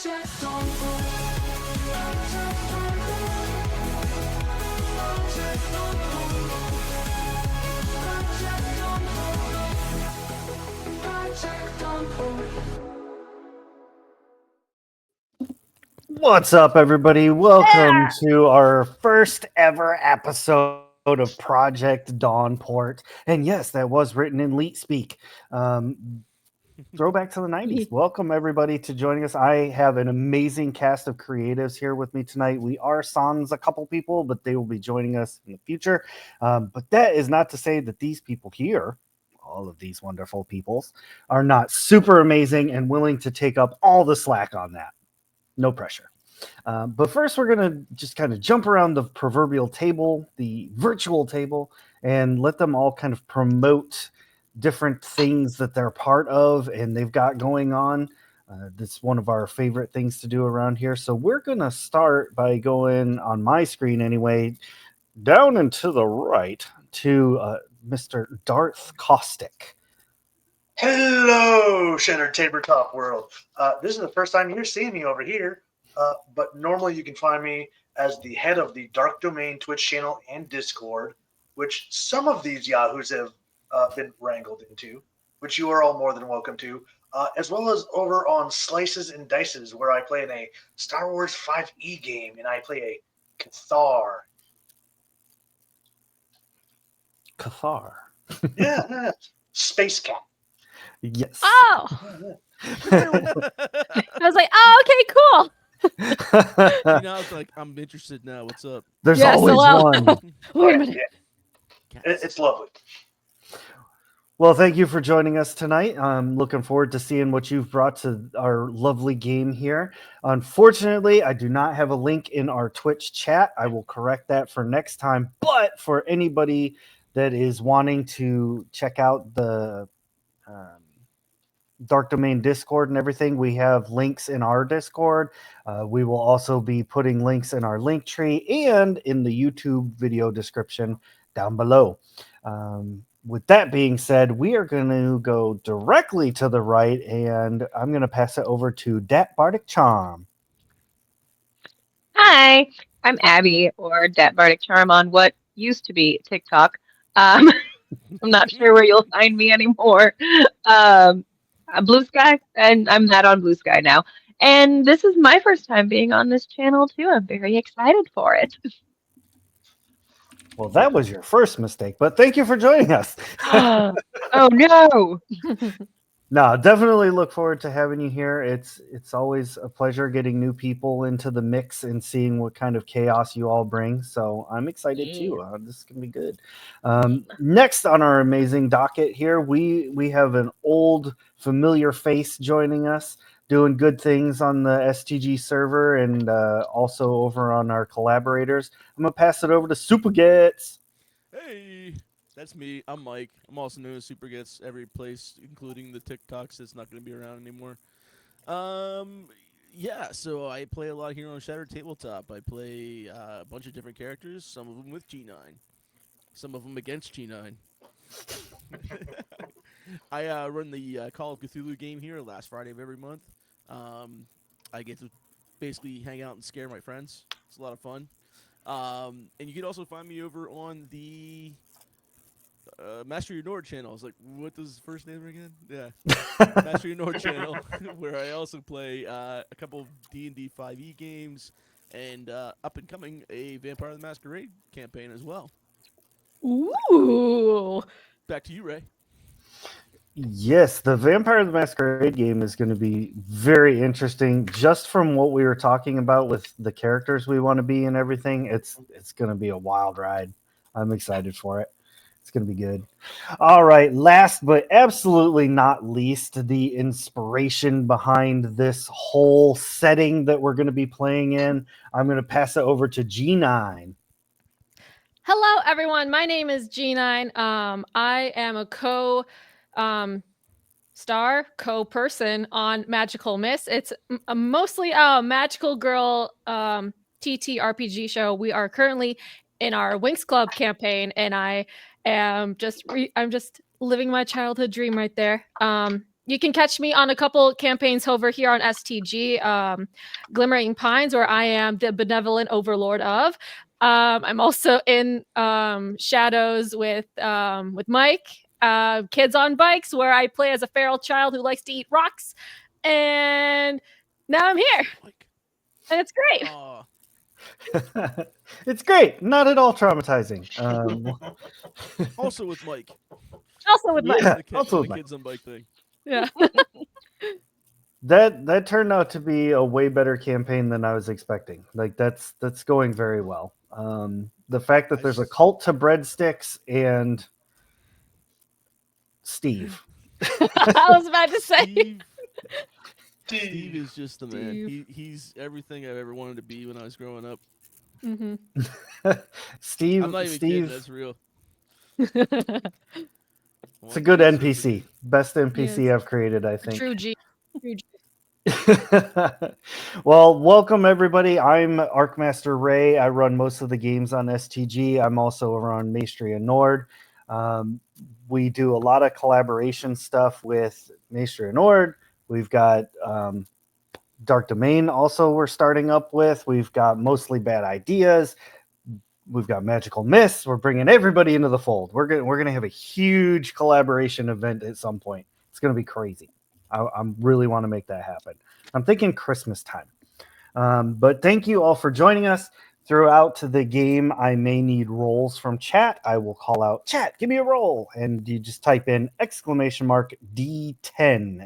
What's up, everybody? Welcome to our first ever episode of Project Dawnport. And yes, that was written in Leet Speak. Throwback to the 90s. Welcome, everybody, to joining us. I have an amazing cast of creatives here with me tonight. We are sans a couple people, but they will be joining us in the future. But that is not to say that these people here, all of these wonderful peoples, are not super amazing and willing to take up all the slack on that. No pressure. But first, we're going to just kind of jump around the proverbial table, the virtual table, and let them all kind of promote different things that they're part of and they've got going on. That's one of our favorite things to do around here. So we're going to start by going on my screen anyway, down and to the right to Mr. Darth Caustic. Hello, Shattered Tabletop World. This is the first time you're seeing me over here, but normally you can find me as the head of the Dark Domain Twitch channel and Discord, which some of these yahoos have been wrangled into, which you are all more than welcome to, as well as over on Slices and Dices, where I play in a Star Wars 5e game, and I play a Cathar. Cathar. Yeah, Space Cat. Yes. Oh! I was like, oh, okay, cool. I was like, I'm interested now. What's up? There's Yes, always hello. one. Wait a minute. It's lovely. Well, thank you for joining us tonight. I'm looking forward to seeing what you've brought to our lovely game here. Unfortunately, I do not have a link in our Twitch chat. I will correct that for next time. But for anybody that is wanting to check out the Dark Domain Discord and everything, we have links in our Discord. We will also be putting links in our link tree and in the YouTube video description down below. With that being said, we are going to go directly to the right, and I'm going to pass it over to Dat Bardic Charm. Hi, I'm Abby, or Dat Bardic Charm on what used to be TikTok. I'm not sure where you'll find me anymore. I'm Blue Sky, and I'm not on Blue Sky now. And this is my first time being on this channel, too. I'm very excited for it. Well, that was your first mistake, but thank you for joining us. Oh, no. No, definitely look forward to having you here. It's always a pleasure getting new people into the mix and seeing what kind of chaos you all bring. So I'm excited too. This is gonna be good. Next on our amazing docket here, we have an old familiar face joining us, doing good things on the STG server and also over on our collaborators. I'm gonna pass it over to Supergets. Hey, that's me. I'm Mike. I'm also known as Super Gets every place, including the TikToks that's not going to be around anymore. Yeah, so I play a lot here on Shattered Tabletop. I play a bunch of different characters, some of them with G9, some of them against G9. I run the Call of Cthulhu game here last Friday of every month. I get to basically hang out and scare my friends. It's a lot of fun. And you can also find me over on the Master Your Nord channel. I was like, what does his first name again? Yeah, Master Your Nord channel, where I also play a couple of D&D 5e games and up and coming a Vampire the Masquerade campaign as well. Ooh. Back to you, Ray. Yes, the Vampire the Masquerade game is going to be very interesting. Just from what we were talking about with the characters we want to be and everything, it's going to be a wild ride. I'm excited for it. It's going to be good. All right, last but absolutely not least, the inspiration behind this whole setting that we're going to be playing in. I'm going to pass it over to G9. Hello, everyone. My name is G9. I am a co-person on Magical Miss. It's mostly a magical girl TTRPG show. We are currently in our Winx Club campaign, and I am I'm just living my childhood dream right there. you can catch me on a couple campaigns over here on STG, Glimmering Pines, where I am the benevolent overlord of. I'm also in Shadows with Mike, Kids on Bikes, where I play as a feral child who likes to eat rocks. And now I'm here, Like, and it's great. It's great. Not at all traumatizing. also with Mike. Also with Mike. Yeah, The, also the with Mike. kids on bike thing. Yeah. That turned out to be a way better campaign than I was expecting. Like that's going very well. The fact that there's a cult to breadsticks and Steve. I was about to say. Steve is just the man. Steve. He's everything I've ever wanted to be when I was growing up. Mm-hmm. Steve. I'm not even kidding. That's real. It's a good NPC. Best NPC Yes. I've created, I think. True G. Well, welcome everybody. I'm Arcmaster Ray. I run most of the games on STG. I'm also around Maestria Nord. We do a lot of collaboration stuff with Maestria Nord. We've got Dark Domain also we're starting up with. We've got Mostly Bad Ideas. We've got Magical Mists. We're bringing everybody into the fold. We're gonna have a huge collaboration event at some point. It's gonna be crazy. I really want to make that happen. I'm thinking Christmas time. But thank you all for joining us. Throughout the game, I may need roles from chat. I will call out, chat, give me a roll. And you just type in !D10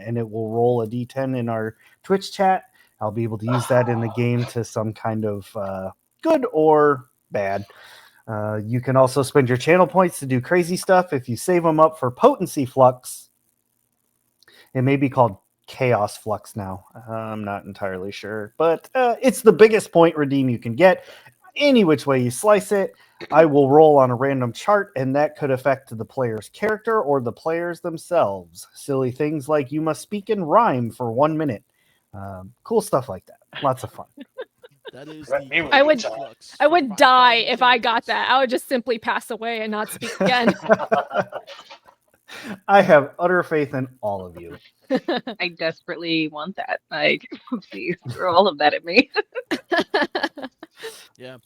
and it will roll a D10 in our Twitch chat. I'll be able to use that in the game to some kind of good or bad. You can also spend your channel points to do crazy stuff. If you save them up for Potency Flux, it may be called Chaos Flux now. I'm not entirely sure, but it's the biggest point redeem you can get. Any which way you slice it, I will roll on a random chart, and that could affect the player's character or the players themselves. Silly things like you must speak in rhyme for 1 minute. Cool stuff like that. Lots of fun. That is Right, me with I the would- flux I for would die 5,000 if I got characters. that. I would just simply pass away and not speak again. I have utter faith in all of you. I desperately want that. Like, please throw all of that at me. Yeah.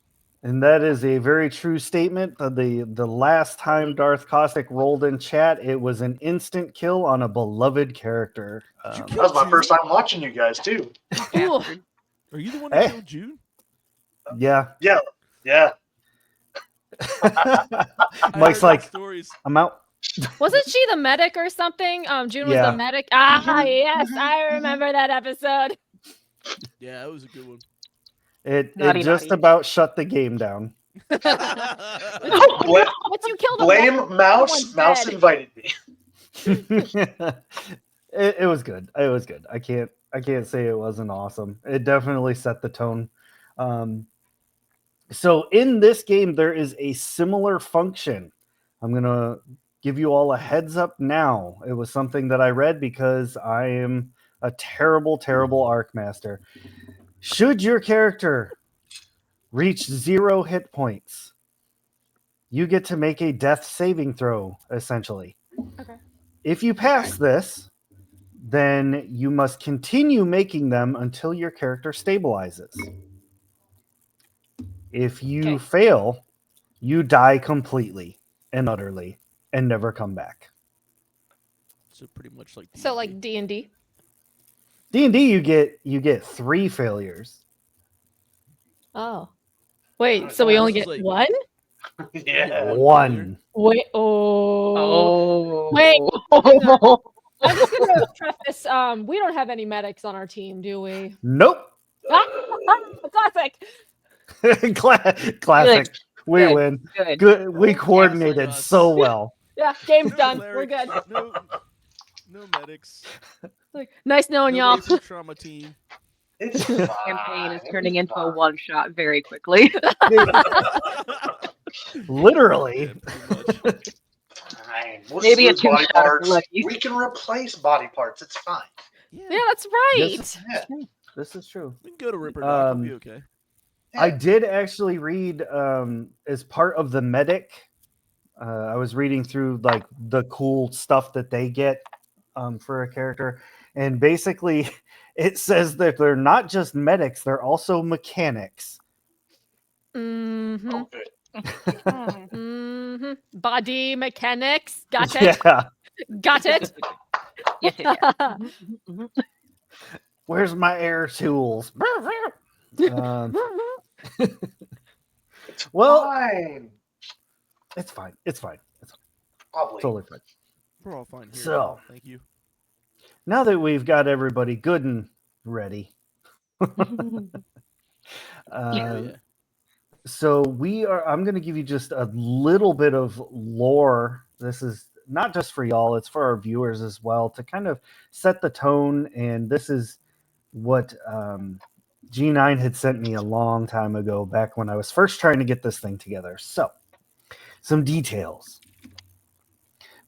And that is a very true statement. The last time Darth Caustic rolled in chat, it was an instant kill on a beloved character. Did you That kill was my June? first time watching you guys too. Ooh. Bastard. Are you the one that Hey. killed June? Yeah. Yeah. I Mike's heard like, stories. I'm out. Wasn't she the medic or something? June was Yeah. the medic. Ah, yes, I remember that episode. Yeah, that was a good one. It Naughty, just naughty. about shut the game down. Once you killed the Blame medic, Mouse. someone's Mouse dead. invited me. It was good. It was good. I can't say it wasn't awesome. It definitely set the tone. So in this game, there is a similar function. I'm gonna give you all a heads up now. It was something that I read because I am a terrible, terrible Arcmaster. Should your character reach 0 hit points, you get to make a death saving throw, essentially. Okay. If you pass this, then you must continue making them until your character stabilizes. If you Okay. fail, you die completely and utterly and never come back. So pretty much like So D&D. like D&D. D&D, you get 3 failures. Oh. Wait, so we This only is get like- one? Yeah. One. Wait, oh. Oh. Wait. I'm just gonna preface, we don't have any medics on our team, do we? Nope. Classic. Classic. We Good, win. Good. Good. We Excellent. coordinated Us. so well. Yeah, game's No done. clerics, We're good. No medics. Like, nice knowing y'all. Nobody from trauma team. It's The fine. campaign is turning It's into a fine. one-shot very quickly. Literally. Yeah, pretty much. Fine. We'll Maybe a lose body two-shot if we're parts. lucky. We can replace body parts. It's fine. Yeah, that's right. This this is true. We can go to Ripper Doc. We'll be okay. I did actually read as part of the medic. I was reading through like the cool stuff that they get. for a character, and basically it says that they're not just medics; they're also mechanics. Mm-hmm. Oh, good. Mm-hmm. Body mechanics. Got it. Yeah. Got it. Yes, yes, yes. Mhm, mhm, mhm. Where's my air tools? Um, It's well, fine. it's fine. It's fine. It's Probably. totally fine. We're all fine here. So Thank you. now that we've got everybody good and ready, Oh uh, yeah. so we are. I'm going to give you just a little bit of lore. This is not just for y'all; it's for our viewers as well to kind of set the tone. And this is what G9 had sent me a long time ago, back when I was first trying to get this thing together. So, some details.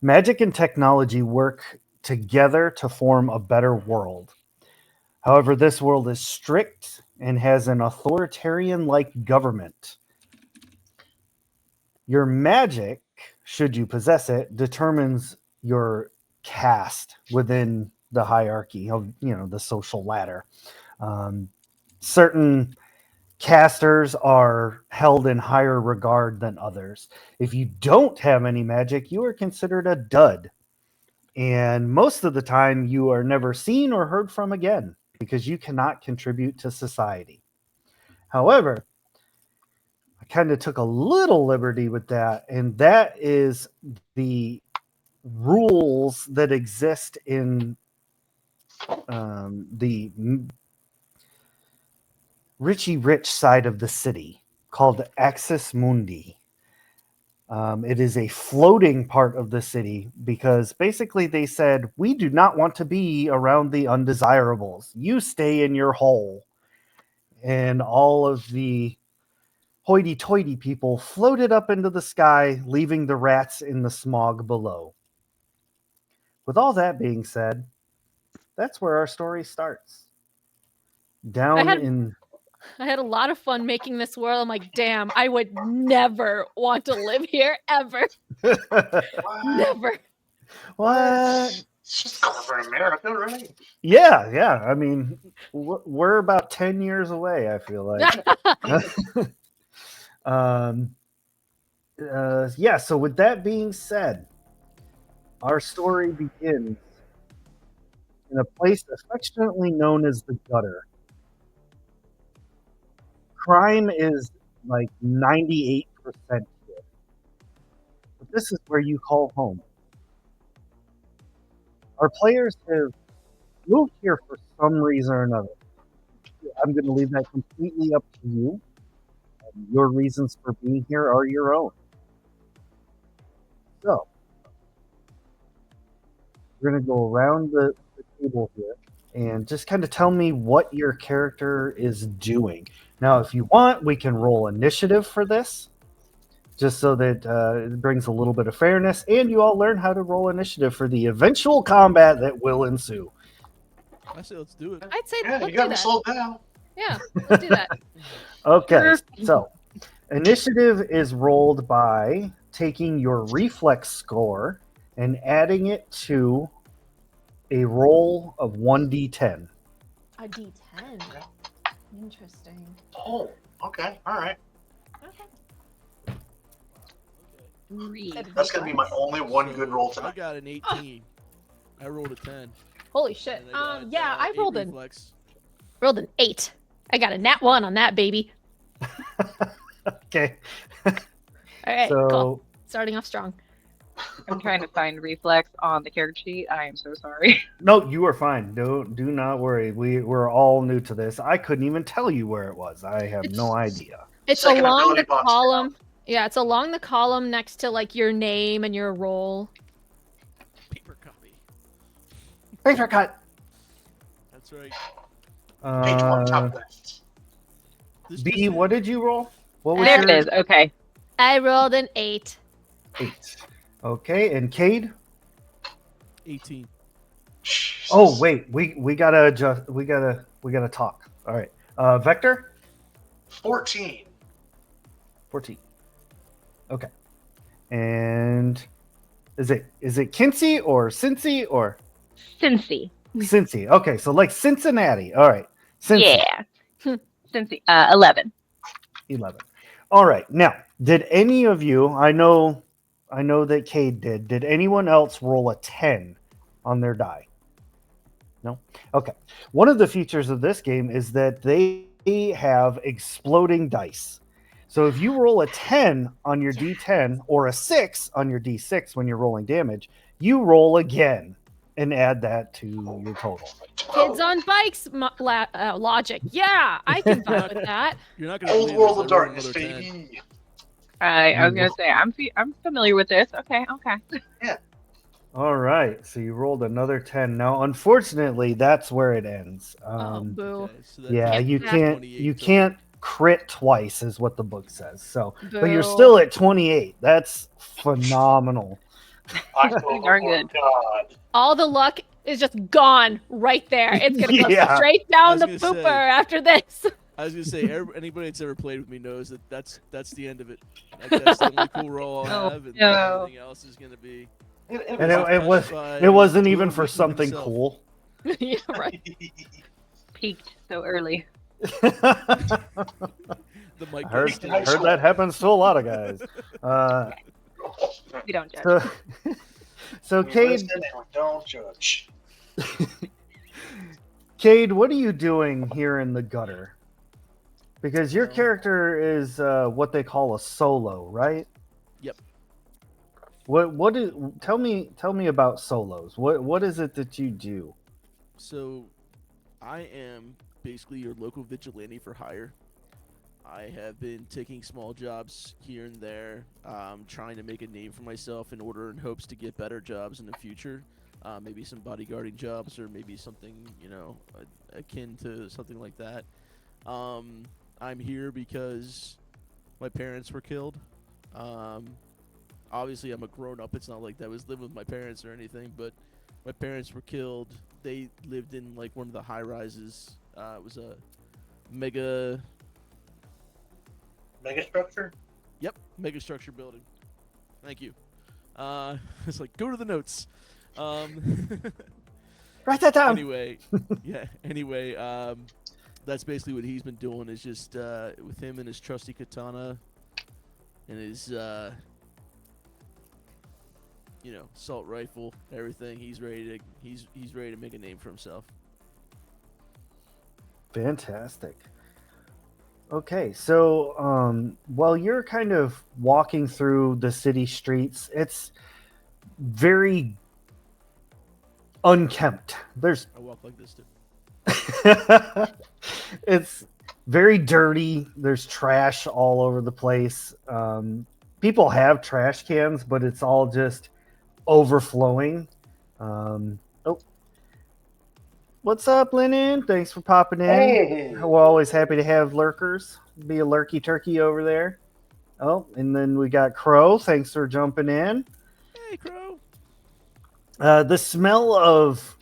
Magic and technology work together to form a better world. However, this world is strict and has an authoritarian like government. Your magic, should you possess it, determines your caste within the hierarchy of, the social ladder. Certain casters are held in higher regard than others. If you don't have any magic, you are considered a dud. And most of the time, you are never seen or heard from again because you cannot contribute to society. However, I kind of took a little liberty with that, and that is the rules that exist in the Richie Rich side of the city called Axis Mundi. It is a floating part of the city because basically they said, we do not want to be around the undesirables. You stay in your hole. And all of the hoity toity people floated up into the sky, leaving the rats in the smog below. With all that being said, that's where our story starts. Down had- in. I had a lot of fun making this world. I'm like, damn, I would never want to live here ever. What? Never. What? It's just corporate America, right? Yeah. I mean, we're about 10 years away, I feel like. Yeah, so with that being said, our story begins in a place affectionately known as the gutter. Crime is like 98% here. But this is where you call home. Our players have moved here for some reason or another. I'm going to leave that completely up to you. Your reasons for being here are your own. So, we're going to go around the table here and just kind of tell me what your character is doing. Now, if you want, we can roll initiative for this, just so that it brings a little bit of fairness, and you all learn how to roll initiative for the eventual combat that will ensue. I say let's do it. I'd say Yeah, let's you do got me that. slowed down. Yeah, let's do that. Okay, so initiative is rolled by taking your reflex score and adding it to a roll of 1d10. A D10. Okay. Interesting. Oh, okay. All right. Okay. Okay. That's going to be my only one good roll I tonight. got an 18. I rolled a 10. Holy shit. and I got, Yeah, I 8 rolled reflex. an 8. I got a nat 1 on that baby. Okay, All right, so cool. Starting off strong. I'm trying to find reflex on the character sheet. I am so sorry. no, you are fine. Do not worry. We're all new to this. I couldn't even tell you where it was. I have no idea. It's Second along ability the box column. Yeah, it's along the column next to like your name and your role. Paper copy. Paper cut. That's right. Page one, top left. This B, just what did you roll? What was There your it is. Okay. I rolled an 8. 8? Okay, and Cade? 18. Jesus. Oh wait, we gotta adjust. We gotta talk. All right, Vector 14. 14. Okay, and is it Kinsey or Cincy or Cincy. Cincy. Okay, so like Cincinnati. All right. Cincy. Yeah. Cincy. 11. 11. All right. Now, did any of you, I know that Cade did anyone else roll a 10 on their die? No? Okay. One of the features of this game is that they have exploding dice. So if you roll a 10 on your D10 or a 6 on your D6 when you're rolling damage, you roll again and add that to your total. Kids on bikes logic. Yeah, I can vibe with that. You're not going to Old believe World this. of I rolled Darkness, another 10. baby. I was gonna say I'm familiar with this. Okay. All right. So you rolled another 10. Now, unfortunately, that's where it ends. Oh, boo. Okay, so that Yeah, Can't you pass. can't 28 you total. can't crit twice is what the book says. So, but you're Boo. still at 28. That's phenomenal. I Pretty darn good. God. All the luck is just gone right there. It's gonna go Yeah. straight I down was the gonna pooper say. after this. I was gonna say, anybody that's ever played with me knows that that's the end of it. Like, that's the only cool roll I'll Oh, have, and no. everything else is gonna be. And it wasn't even for something cool. Yeah, right. Peaked so early. The mic I heard goes High down. school. that happens to a lot of guys. We don't judge. So We Cade, listen and we don't judge. Cade, what are you doing here in the gutter? Because your Well- character is what they call a solo, right? Yep. What is tell me about solos. What is it that you do? So, I am basically your local vigilante for hire. I have been taking small jobs here and there, trying to make a name for myself in hopes to get better jobs in the future. Maybe some bodyguarding jobs, or maybe something akin to something like that. I'm here because my parents were killed. Obviously, I'm a grown up. It's not like I was living with my parents or anything, but my parents were killed. They lived in like one of the high rises. It was a mega Megastructure? mega structure building. Thank you. It's like, go to the notes. Write that down. Anyway, that's basically what he's been doing, is just with him and his trusty katana and his assault rifle, everything. He's ready to make a name for himself. Fantastic. Okay, so while you're kind of walking through the city streets, it's very unkempt. There's I walk like this too. it's very dirty. There's trash all over the place. People have trash cans, but it's all just overflowing. What's up, Lennon? Thanks for popping in. Hey. We're always happy to have lurkers. Be a lurky turkey over there. Oh, and then we got Crow. Thanks for jumping in. Hey, Crow. The smell of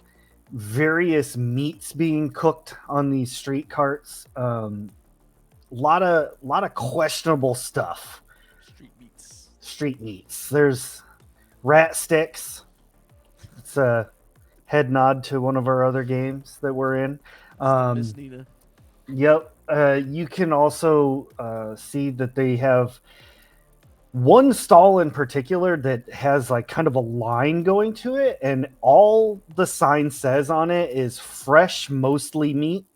various meats being cooked on these street carts. Lot of questionable stuff. Street meats. There's rat sticks. It's a head nod to one of our other games that we're in. Miss Nina. Yep. You can also see that they have one stall in particular that has like kind of a line going to it, and all the sign says on it is fresh, mostly meat.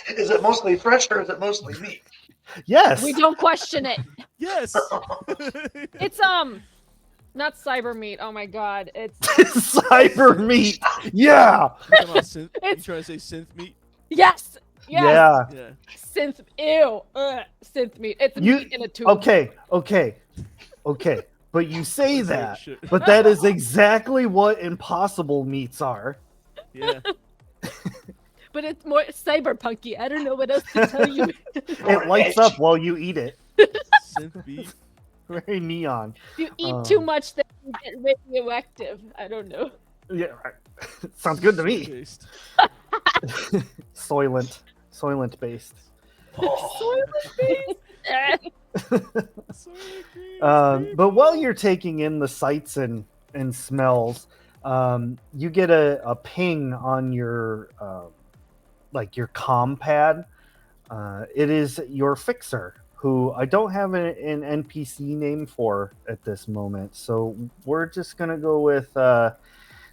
Is it mostly fresh or is it mostly meat? Yes. We don't question it. Yes. It's not cyber meat. Oh my god. It's Cyber meat. Yeah. You trying to It's- say synth meat? yes. Yes. Yeah. Yeah. Synth. Ew. Synth meat. It's You- meat in a tube. Okay. But you say Let's that. shit. But that is exactly what impossible meats are. Yeah. But it's more cyberpunky. I don't know what else to tell you. It lights up while you eat it. Synth beef. Very neon. If you eat too much, then you get radioactive. I don't know. Yeah. Right. Sounds good to me. Taste. Soylent based. Oh. Eh. Soylent green. But while you're taking in the sights and and smells, you get a ping on your like your comm pad. It is your fixer, who I don't have an NPC name for at this moment. So we're just gonna go with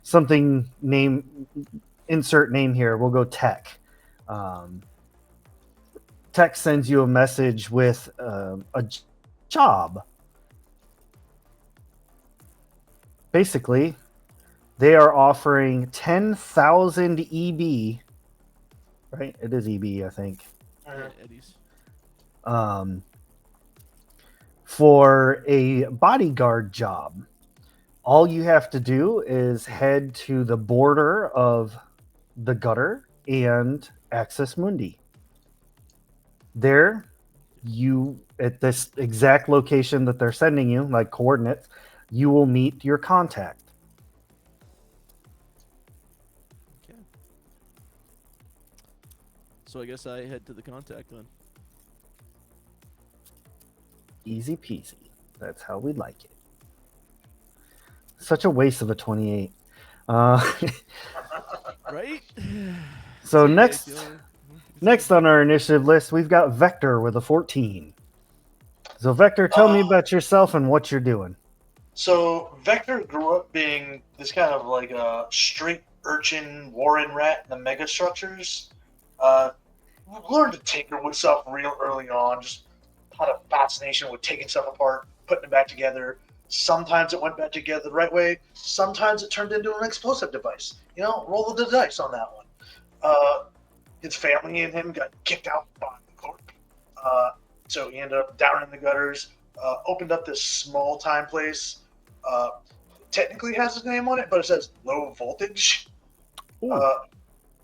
something name, insert name here. We'll go Tech. Tech sends you a message with job. Basically, they are offering 10,000 EB. Right? It is EB, I think. Yeah, Eddie's. Um, for a bodyguard job. All you have to do is head to the border of the gutter and Axis Mundi. There, you at this exact location that they're sending you, like coordinates, you will meet your contact. Okay. So I guess I head to the contact then. Easy peasy. That's how we like it. Such a waste of a 28. Right? So Okay, next so- Next on our initiative list, we've got Vector with a 14. So Vector, tell me about yourself and what you're doing. So Vector grew up being this kind of like a street urchin, warren rat in the mega structures. Learned to tinker with stuff real early on. Just had a fascination with taking stuff apart, putting it back together. Sometimes it went back together the right way. Sometimes it turned into an explosive device. You know, roll the dice on that one. His family and him got kicked out by the corp. So he ended up down in the gutters. Opened up this small time place. Technically has his name on it, but it says low voltage.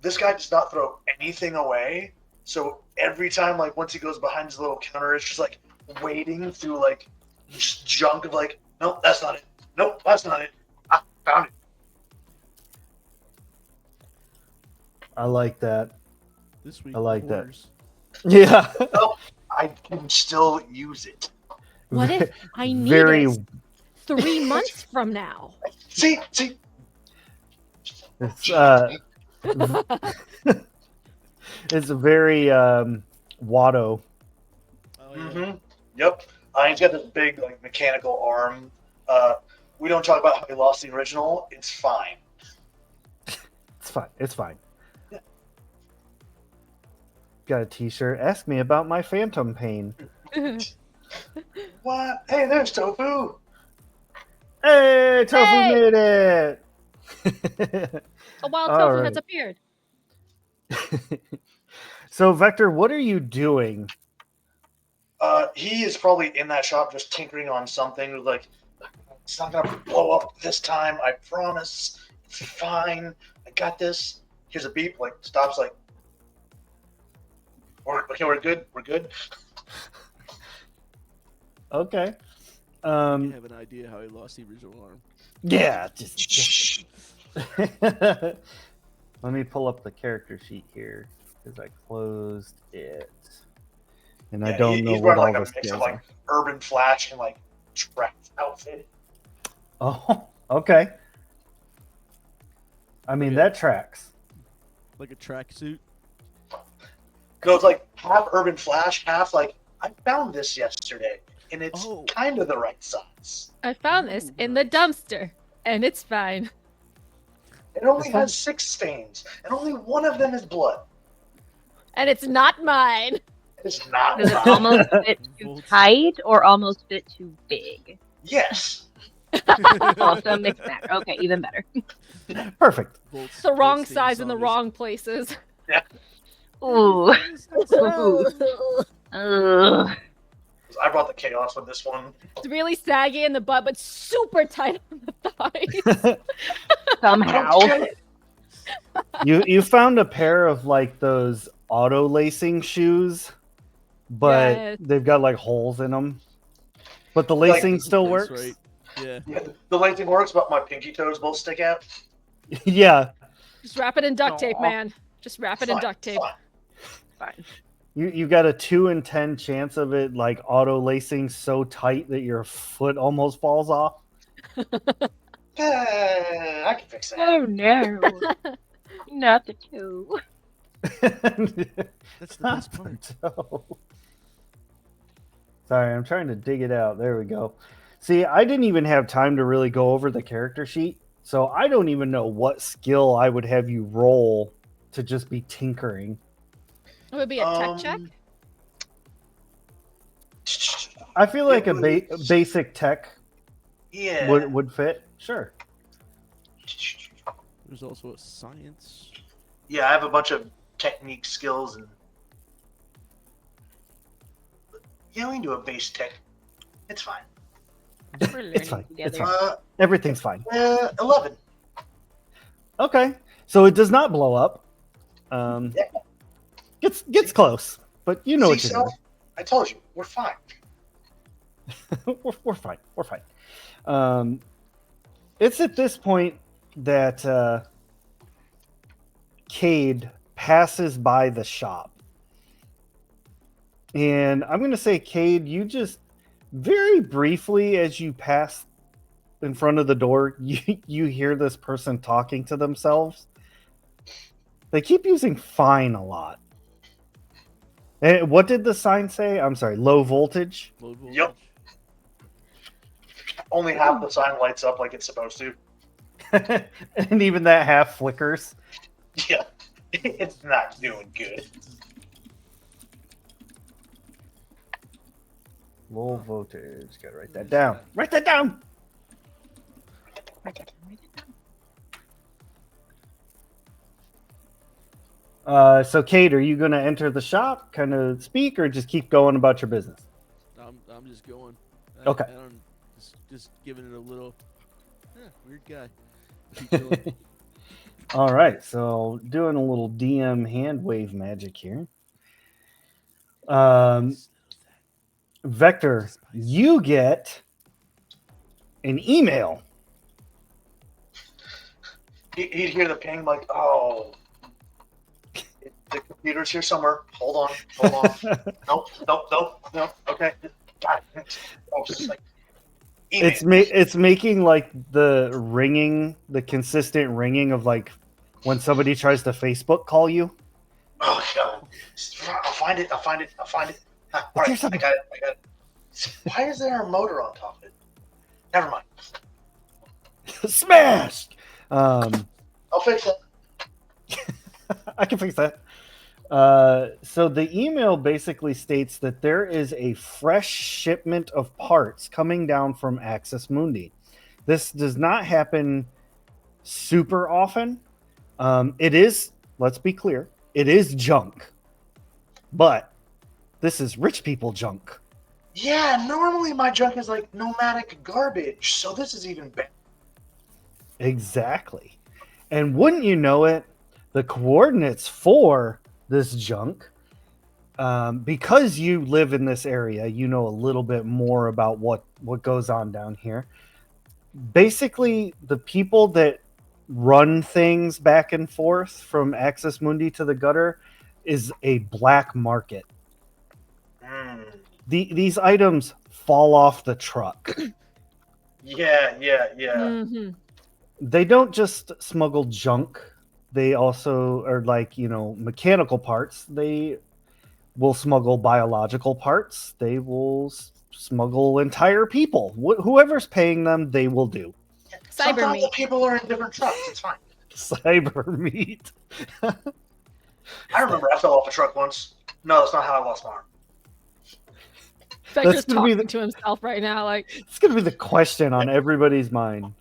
This guy does not throw anything away. So every time, like once he goes behind his little counter, it's just like wading through like just junk of like, nope, that's not it. Nope, that's not it. I found it. I like that. This week, I like that. quarters. Yeah. Well, I can still use it. What if I need Very. it 3 months from now? See, It's it's very Watto. Oh, yeah. Mm-hmm. Yep. He's got this big like mechanical arm. We don't talk about how he lost the original. It's fine. It's fine. It's fine. Yeah. Got a T-shirt. Ask me about my phantom pain. What? Hey, there's Tofu. Hey, Tofu Hey! made it. A wild All tofu right. has appeared. So, Vector, what are you doing? He is probably in that shop just tinkering on something. Like, it's not gonna blow up this time. I promise. It's fine. I got this. Here's a beep. Like stops. Like, we're good. We're good. Okay. I have an idea how he lost the original arm. Yeah. Shh. Let me pull up the character sheet here because I closed it, and I Yeah, don't know he's what wearing all like the a mix skills of like urban flash and like track outfit. are. Oh, okay. I mean, Okay. that tracks. Like a tracksuit. No, it's like half urban flash, half like I found this yesterday, and it's Oh. kind of the right size. I found this in the dumpster, and it's fine. It only This one- has 6 stains, and only one of them is blood. And it's not mine. It's not. Does it mine. almost fit too Bolts. tight or almost fit too big? Yes. Also mixed matter. Okay, even better. Perfect. Bolts- The wrong bolts size in the song is- wrong places. Ooh. Ooh. Ugh. I brought the chaos with this one. It's really saggy in the butt, but super tight on the thighs. Somehow. You found a pair of like those auto lacing shoes, but Yes. they've got like holes in them. But the Like, lacing still That's works. right. Yeah. Yeah, the lacing works, but my pinky toes both stick out. Yeah. Just wrap it in duct tape, Aw. man. Just wrap it in Fine, duct tape. fine. Fine. You got a 2 in 10 chance of it like auto lacing so tight that your foot almost falls off. I can fix that. Oh no, not the two. That's the Not best part. the toe. Sorry, I'm trying to dig it out. There we go. See, I didn't even have time to really go over the character sheet, so I don't even know what skill I would have you roll to just be tinkering. It would be a tech check. I feel like It a was- basic tech Yeah. would fit. Sure. There's also a science. Yeah, I have a bunch of technique skills and yeah, we can do a base tech. It's fine. We're It's learning fine. It's together. fine. Everything's fine. 11. Okay, so it does not blow up. Yeah. Gets close, but you know what See, you're Sel? I told you, we're fine. doing. we're fine. We're fine. It's at this point that Cade passes by the shop. And I'm going to say, Cade, you just very briefly, as you pass in front of the door, you hear this person talking to themselves. They keep using fine a lot. And what did the sign say? I'm sorry, low voltage? Low voltage. Yep. Only half the sign lights up like it's supposed to. And even that half flickers. Yeah. It's not doing good. Low voltage. Gotta write that down. Write that down! Write that down, write that down. So, Kate, are you going to enter the shop, kind of speak, or just keep going about your business? I'm just going. Okay. I don't, just giving it a little. Weird guy. Keep going. All right, so doing a little DM hand wave magic here. Vector, you get an email. He'd hear the ping like, oh, the computer's here somewhere. Hold on. Nope. Okay. Got it. Oh, it's like, email. It's making like the ringing, the consistent ringing of like when somebody tries to Facebook call you. Oh, God. I'll find it. Ah, all right, I got it. Why is there a motor on top of it? Never mind. Smashed. I'll fix it. I can fix that. So the email basically states that there is a fresh shipment of parts coming down from Axis Mundi. This does not happen super often. It is, let's be clear, it is junk. But this is rich people junk. Yeah, normally my junk is like nomadic garbage, so this is even better. Exactly. And wouldn't you know it, the coordinates for this junk, because you live in this area, you know a little bit more about what goes on down here. Basically, the people that run things back and forth from Axis Mundi to the gutter is a black market. These items fall off the truck. Yeah. Mm-hmm. They don't just smuggle junk. They also are like, mechanical parts. They will smuggle biological parts. They will smuggle entire people. Whoever's paying them, they will do. Cyber Sometimes meat. the people are in different trucks. It's fine. Cyber meat. I remember I fell off a truck once. No, that's not how I lost my arm. Vector's gonna be talking to himself right now. Like, It's going to be the question on everybody's mind.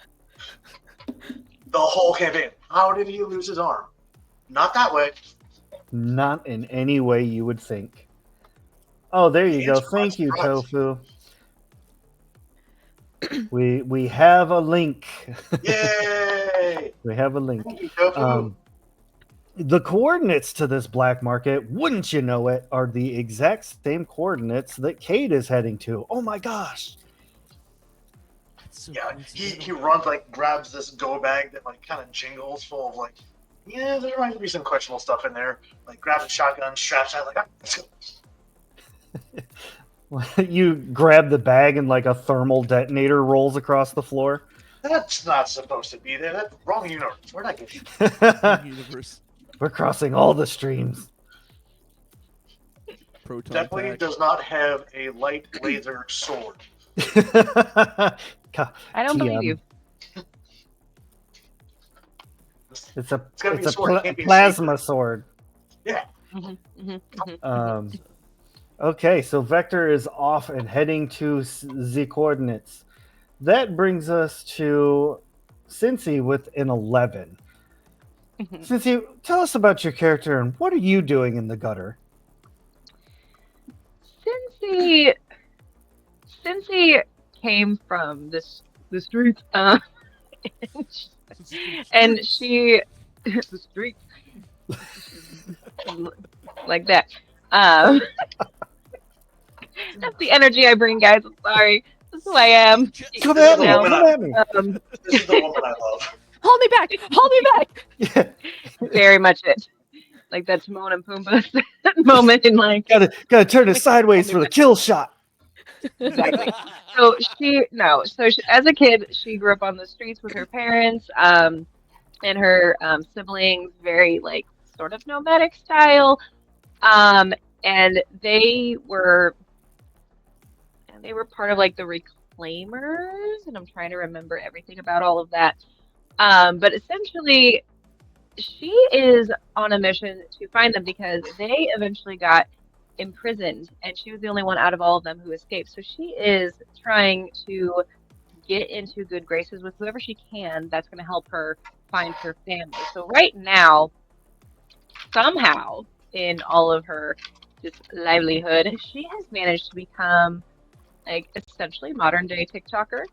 The whole campaign. How did he lose his arm? Not that way. Not in any way you would think. Oh, there you go. Answer my Thank you, surprise. Tofu. We have a link. Yay! We have a link. Thank you, Tofu. The coordinates to this black market, wouldn't you know it, are the exact same coordinates that Cade is heading to. Oh my gosh. That's so Yeah, coincidental. he runs, like, grabs this go bag that, like, kind of jingles full of, like, yeah, there might be some questionable stuff in there. Like, grabs a shotgun, straps out, like, ah, let's go. You grab the bag and like a thermal detonator rolls across the floor. That's not supposed to be there. That's wrong universe. Where'd I get you? Universe. We're crossing all the streams. Proton Definitely pack. does not have a light laser sword. I don't believe you. It's a gotta be it's a a sword, it can't be a plasma sword. Yeah. Okay, so Vector is off and heading to the coordinates. That brings us to Cincy with an 11. Cincy, tell us about your character and what are you doing in the gutter? Cincy came from the streets, and she the streets like that. That's the energy I bring, guys. I'm sorry. That's who I am. Come at me! Now, Come at me! This is the woman I love. Hold me back! Hold me back! Yeah, very much it. Like that Timon and Pumbaa moment in like gotta turn it sideways for the kill shot. exactly. So as a kid, she grew up on the streets with her parents, and her siblings, very like sort of nomadic style, and they were part of like the Reclaimers, and I'm trying to remember everything about all of that. But essentially, she is on a mission to find them because they eventually got imprisoned, and she was the only one out of all of them who escaped. So she is trying to get into good graces with whoever she can that's going to help her find her family. So right now, somehow, in all of her just livelihood, she has managed to become like essentially modern day TikToker,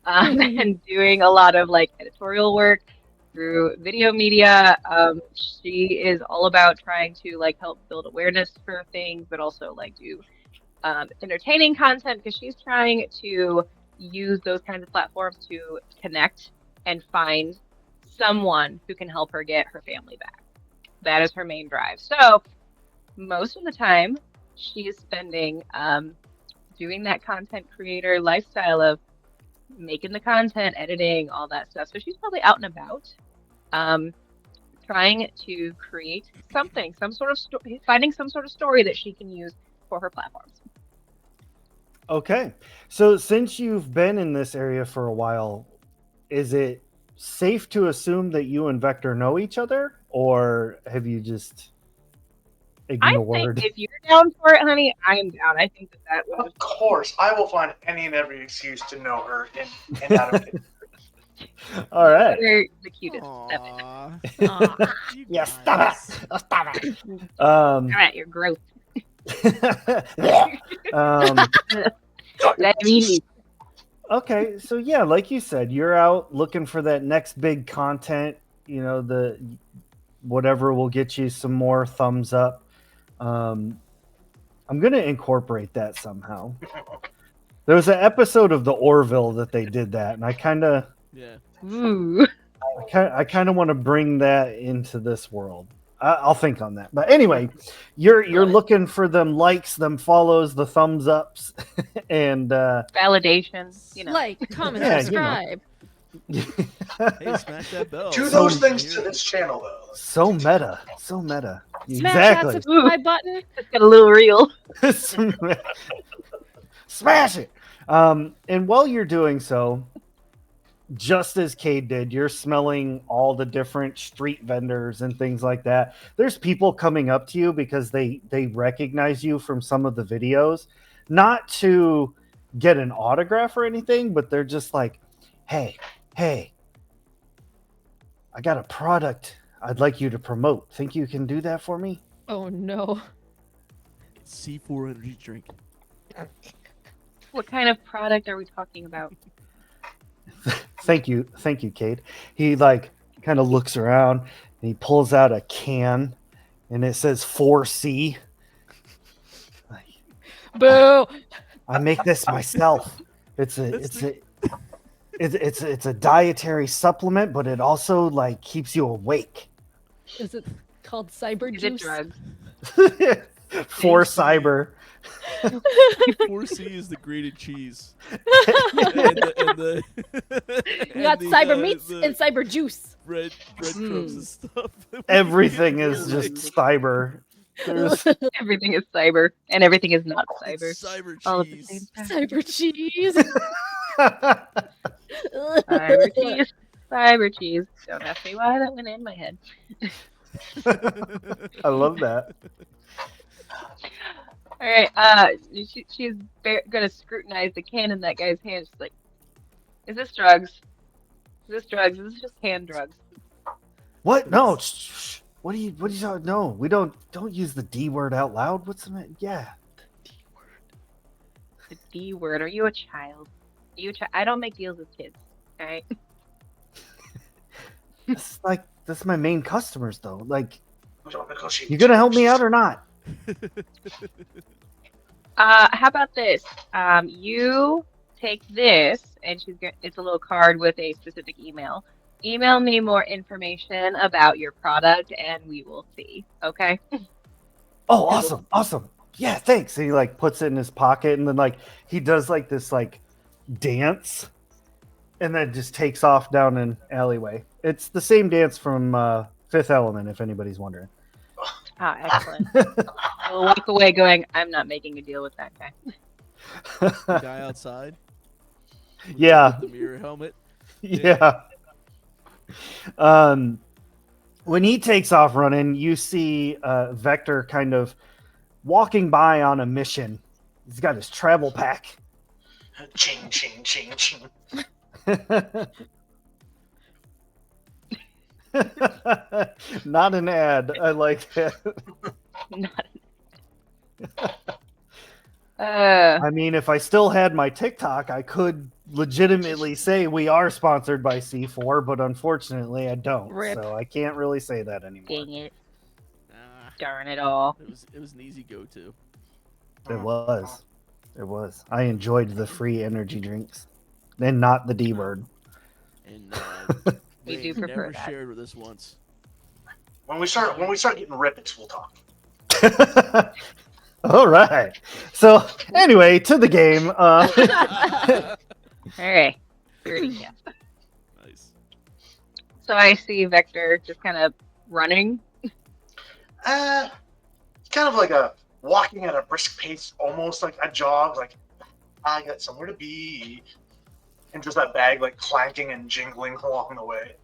and doing a lot of like editorial work through video media. She is all about trying to like help build awareness for things, but also like do entertaining content because she's trying to use those kinds of platforms to connect and find someone who can help her get her family back. That is her main drive. So most of the time, she is spending doing that content creator lifestyle of making the content, editing, all that stuff. So she's probably out and about, trying to create something, finding some sort of story that she can use for her platforms. Okay, so since you've been in this area for a while, is it safe to assume that you and Vector know each other, or have you just ignored? I think if you're down for it, honey, I am down. I think that would. Of course, I will find any and every excuse to know her and how to get All right. They're the cutest. Aww. Aw. Yeah, stop it. Oh, stop it. All right, you're gross. That means Okay, so yeah, like you said, you're out looking for that next big content, the whatever will get you some more thumbs up. I'm going to incorporate that somehow. There was an episode of the Orville that they did that, and I kind of Yeah. ooh. I kind of want to bring that into this world. I'll think on that. But anyway, you're looking for them likes, them follows, the thumbs ups, and Validation, Like, comment, Yeah, subscribe. Hey, smash that bell. do So- those things to this channel though. so meta. Smash Exactly. that subscribe button. It's got a little reel. Smash it. And while you're doing so, just as Cade did, you're smelling all the different street vendors and things like that. There's people coming up to you because they recognize you from some of the videos, not to get an autograph or anything, but they're just like, hey, I got a product I'd like you to promote. Think you can do that for me? Oh no. It's C4 energy drink. What kind of product are we talking about? Thank you, Cade. He like kind of looks around and he pulls out a can and it says 4C. Boo. I make this myself. It's a dietary supplement, but it also like keeps you awake. Is it called cyber Is it juice? drugs? 4 cyber. D4C is the grated cheese. and the We got and cyber meats the and cyber juice. breadcrumbs and stuff. Everything is just cyber. There's Everything is cyber, and everything is not cyber. It's cyber All at the same cheese. time. Cyber cheese. Cyber cheese. Cyber cheese. Don't ask me why that went in my head. I love that. All right. She's gonna scrutinize the can in that guy's hand. She's like, "Is this drugs? Is this drugs? Is this just hand drugs?" What? No. Shh. What do you talking? No, we don't use the D word out loud. What's the matter? Yeah. The D word. Are you a child? Are you I don't make deals with kids. All right. That's my main customers though. Like, We don't negotiate. you gonna help me out or not? How about this? You take this, and it's a little card with a specific email. Email me more information about your product, and we will see. Okay. Oh, awesome. Yeah, thanks. And he like puts it in his pocket, and then like he does like this like dance, and then just takes off down an alleyway. It's the same dance from Fifth Element, if anybody's wondering. Ah, excellent. We'll walk away going, I'm not making a deal with that guy. The guy outside. with Yeah. The mirror helmet. Yeah. When he takes off running, you see Vector kind of walking by on a mission. He's got his travel pack. Ching, ching, ching, ching. Not an ad. I like that. Not. I mean, if I still had my TikTok, I could legitimately say we are sponsored by C4, but unfortunately I don't. Rip. So I can't really say that anymore. Dang it. Ah, Darn it all. it was an easy go-to. It was. It was. I enjoyed the free energy drinks. And not the D word. And We they do prefer never that. shared with us once. When we start getting rippets, we'll talk. All right. So anyway, to the game. All right. Yeah. Nice. So I see Vector just kind of running. Kind of like a walking at a brisk pace, almost like a jog. Like I got somewhere to be, and just that bag like clanking and jingling along the way.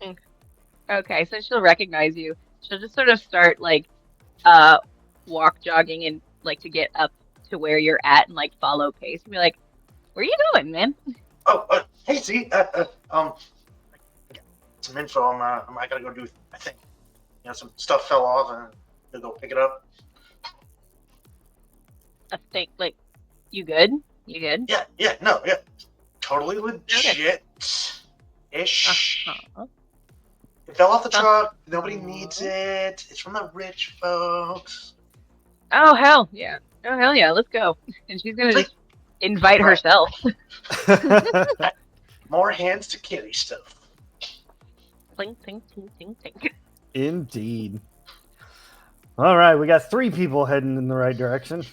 Okay, so she'll recognize you. She'll just sort of start like walk jogging and like to get up to where you're at and like follow pace and be like, where you going, man? Oh, hey, see, some info. I gotta go do. I think, some stuff fell off, and I'll go pick it up. I think like you good? You good? Yeah, totally legit. Ish. Uh-huh. It fell off the truck. Nobody needs it. It's from the rich folks. Oh hell yeah. Oh hell yeah, let's go. And she's gonna just invite Right. herself. More hands to carry stuff. Clink, clink, clink, clink, clink. Indeed. All right, we got 3 people heading in the right direction.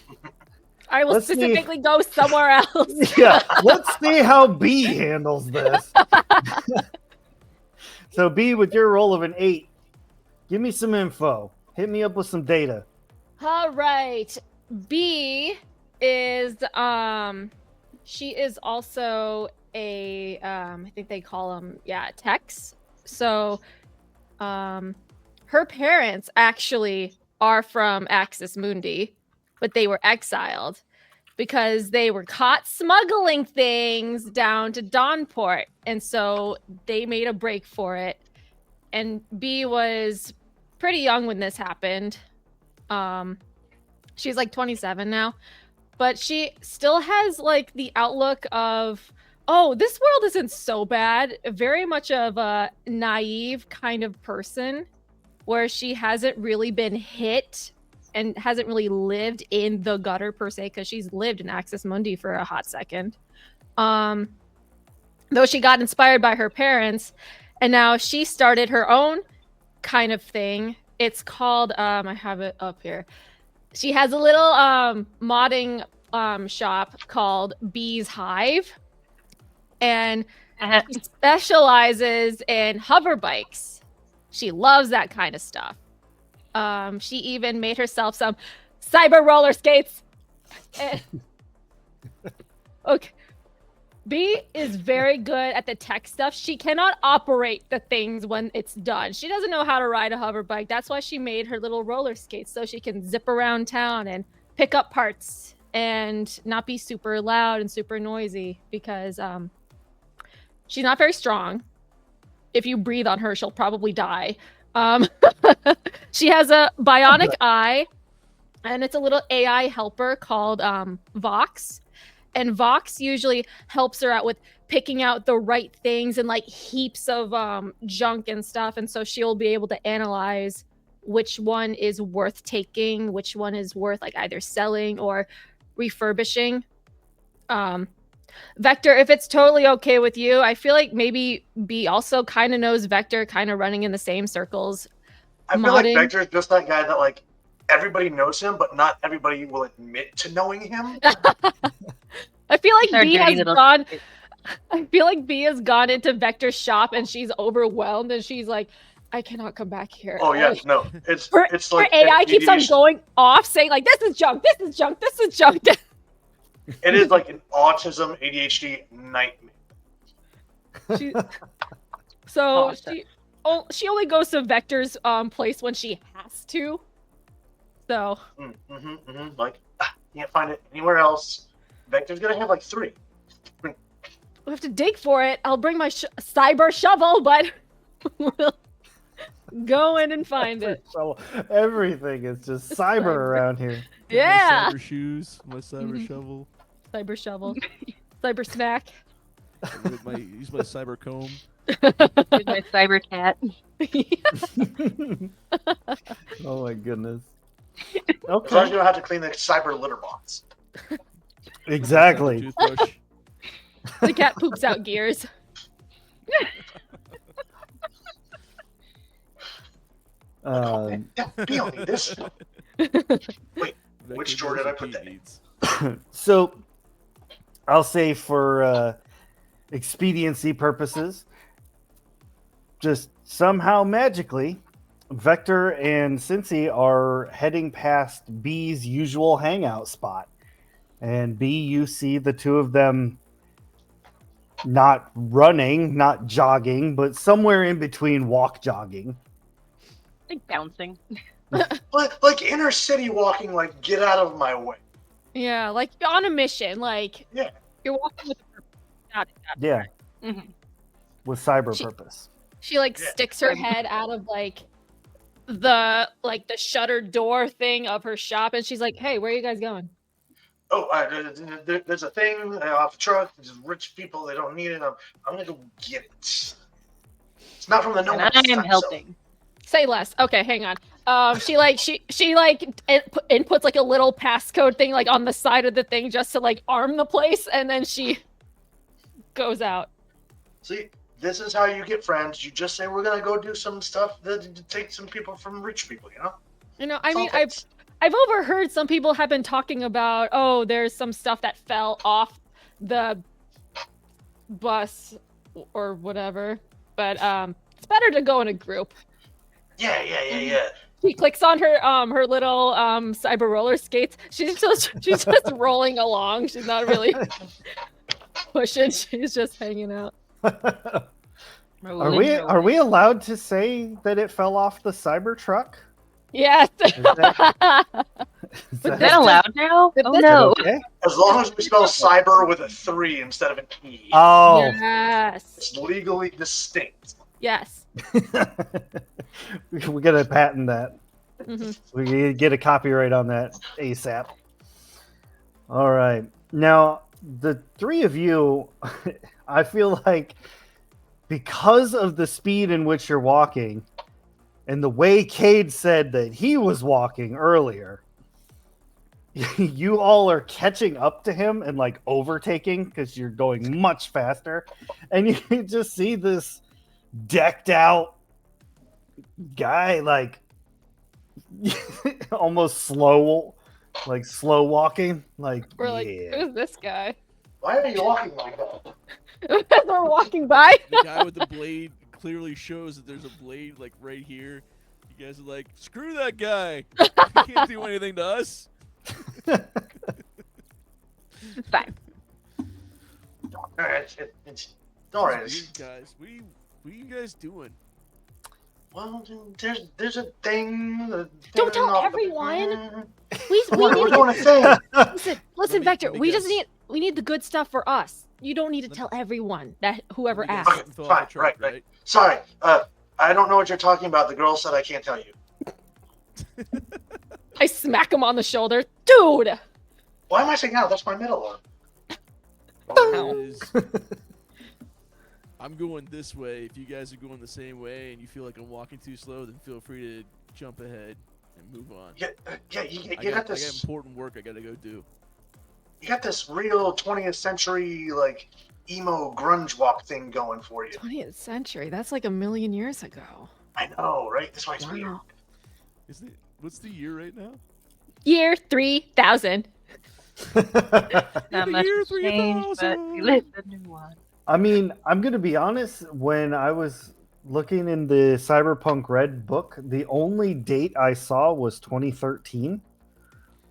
I will Let's see. specifically go somewhere else. Yeah, let's see how B handles this. So B, with your roll of an 8, give me some info. Hit me up with some data. All right. B is she is also a I think they call them techs. So her parents actually are from Axis Mundi, but they were exiled because they were caught smuggling things down to Dawnport, and so they made a break for it. And B was pretty young when this happened. She's like 27 now, but she still has like the outlook of, oh, this world isn't so bad. Very much of a naive kind of person where she hasn't really been hit and hasn't really lived in the gutter per se, because she's lived in Axis Mundi for a hot second. Though she got inspired by her parents, and now she started her own kind of thing. It's called I have it up here. She has a little modding shop called Bee's Hive, and Uh, she specializes in hover bikes. She loves that kind of stuff. She even made herself some cyber roller skates. And- okay. B is very good at the tech stuff. She cannot operate the things when it's done. She doesn't know how to ride a hover bike. That's why she made her little roller skates so she can zip around town and pick up parts and not be super loud and super noisy because she's not very strong. If you breathe on her, she'll probably die. She has a bionic eye, and it's a little AI helper called Vox. And Vox usually helps her out with picking out the right things and like heaps of junk and stuff. And so she'll be able to analyze which one is worth taking, which one is worth like either selling or refurbishing. Vector, if it's totally okay with you, I feel like maybe B also kind of knows Vector, kind of running in the same circles. I feel like Modding. Vector is just that guy that like everybody knows him, but not everybody will admit to knowing him. I feel like It's our B dirty has little gone. secret. I feel like B has gone into Vector's shop and she's overwhelmed and she's like, I cannot come back here. Oh yeah, no, it's Her like AI keeps on ADHD. going off, saying like, "This is junk. This is junk. This is junk." It is like an autism ADHD nightmare. She, so Awesome. she only goes to Vector's place when she has to. So Like, can't find it anywhere else. Vector's gonna have like 3. we have to dig for it. I'll bring my cyber shovel, but we'll go in and find it. So everything is just cyber around here. Yeah. My cyber shoes, my cyber shovel. Cyber shovel, cyber snack. Use my cyber comb. Here's my cyber cat. Oh my goodness. As long as Okay. you don't have to clean the cyber litter box. Exactly. Toothbrush. The cat poops out gears. We don't need this. Which drawer did I put that in? So I'll say for expediency purposes, just somehow magically, Vector and Cincy are heading past B's usual hangout spot. And B, you see the two of them not running, not jogging, but somewhere in between walk jogging. Like bouncing. Like inner city walking, like get out of my way. Yeah, like on a mission. Like Yeah. you're walking with a purpose. Got it. Yeah, Mhm. with cyber She- purpose. She like Yeah. sticks her head out of like the shuttered door thing of her shop, and she's like, "Hey, where are you guys going?" Oh, there's a thing off the truck. There's rich people. They don't need it. I'm gonna go get it. It's not from the no And man's I am sky, so- helping. Say less. Okay, hang on. She inputs like a little passcode thing like on the side of the thing just to like arm the place, and then she goes out. See, this is how you get friends. You just say we're gonna go do some stuff to take some people from rich people. You know. You know, I It's all mean, things. I've overheard some people have been talking about, oh, there's some stuff that fell off the bus or whatever, but it's better to go in a group. Yeah. She clicks on her little cyber roller skates. She's just rolling along. She's not really pushing. She's just hanging out. Are we allowed to say that it fell off the cyber truck? Yes. Is that- Is that allowed now? Is Oh that no. okay? As long as we spell cyber with a 3 instead of an E, Oh, Yes. it's legally distinct. Yes. we gotta patent that. Mhm. We gotta get a copyright on that ASAP. All right. Now, the three of you, I feel like because of the speed in which you're walking and the way Cade said that he was walking earlier, you all are catching up to him and like overtaking because you're going much faster. And you just see this decked out guy like almost like slow walking. Like We're like, yeah. who's this guy? Why are you walking like that? As we're walking by. The guy with the blade clearly shows that there's a blade like right here. You guys are like, screw that guy. He can't do anything to us. It's fine. It's all right. Weird guys. What are you guys doing? Well, there's a thing. Don't tell everyone. We Come on, need we're to doing a thing. listen, me- Vector. let me We just guess. need the good stuff for us. You don't need to Let- tell everyone that whoever Let me guess, asked. Okay, something fell off the fine, truck, right. Sorry. I don't know what you're talking about. The girl said I can't tell you. I smack him on the shoulder, dude. Why am I saying out? That's my middle arm. Ow. Is- I'm going this way. If you guys are going the same way and you feel like I'm walking too slow, then feel free to jump ahead and move on. Yeah, you I got got this. important work I gotta go do. You got this real 20th century like emo grunge walk thing going for you. 20th century. That's like a million years ago. I know, right? That's why it's weird. Wow. What's the year right now? Year 3000. Not much has changed, but we live the new one. I mean, I'm gonna be honest. When I was looking in the Cyberpunk Red book, the only date I saw was 2013.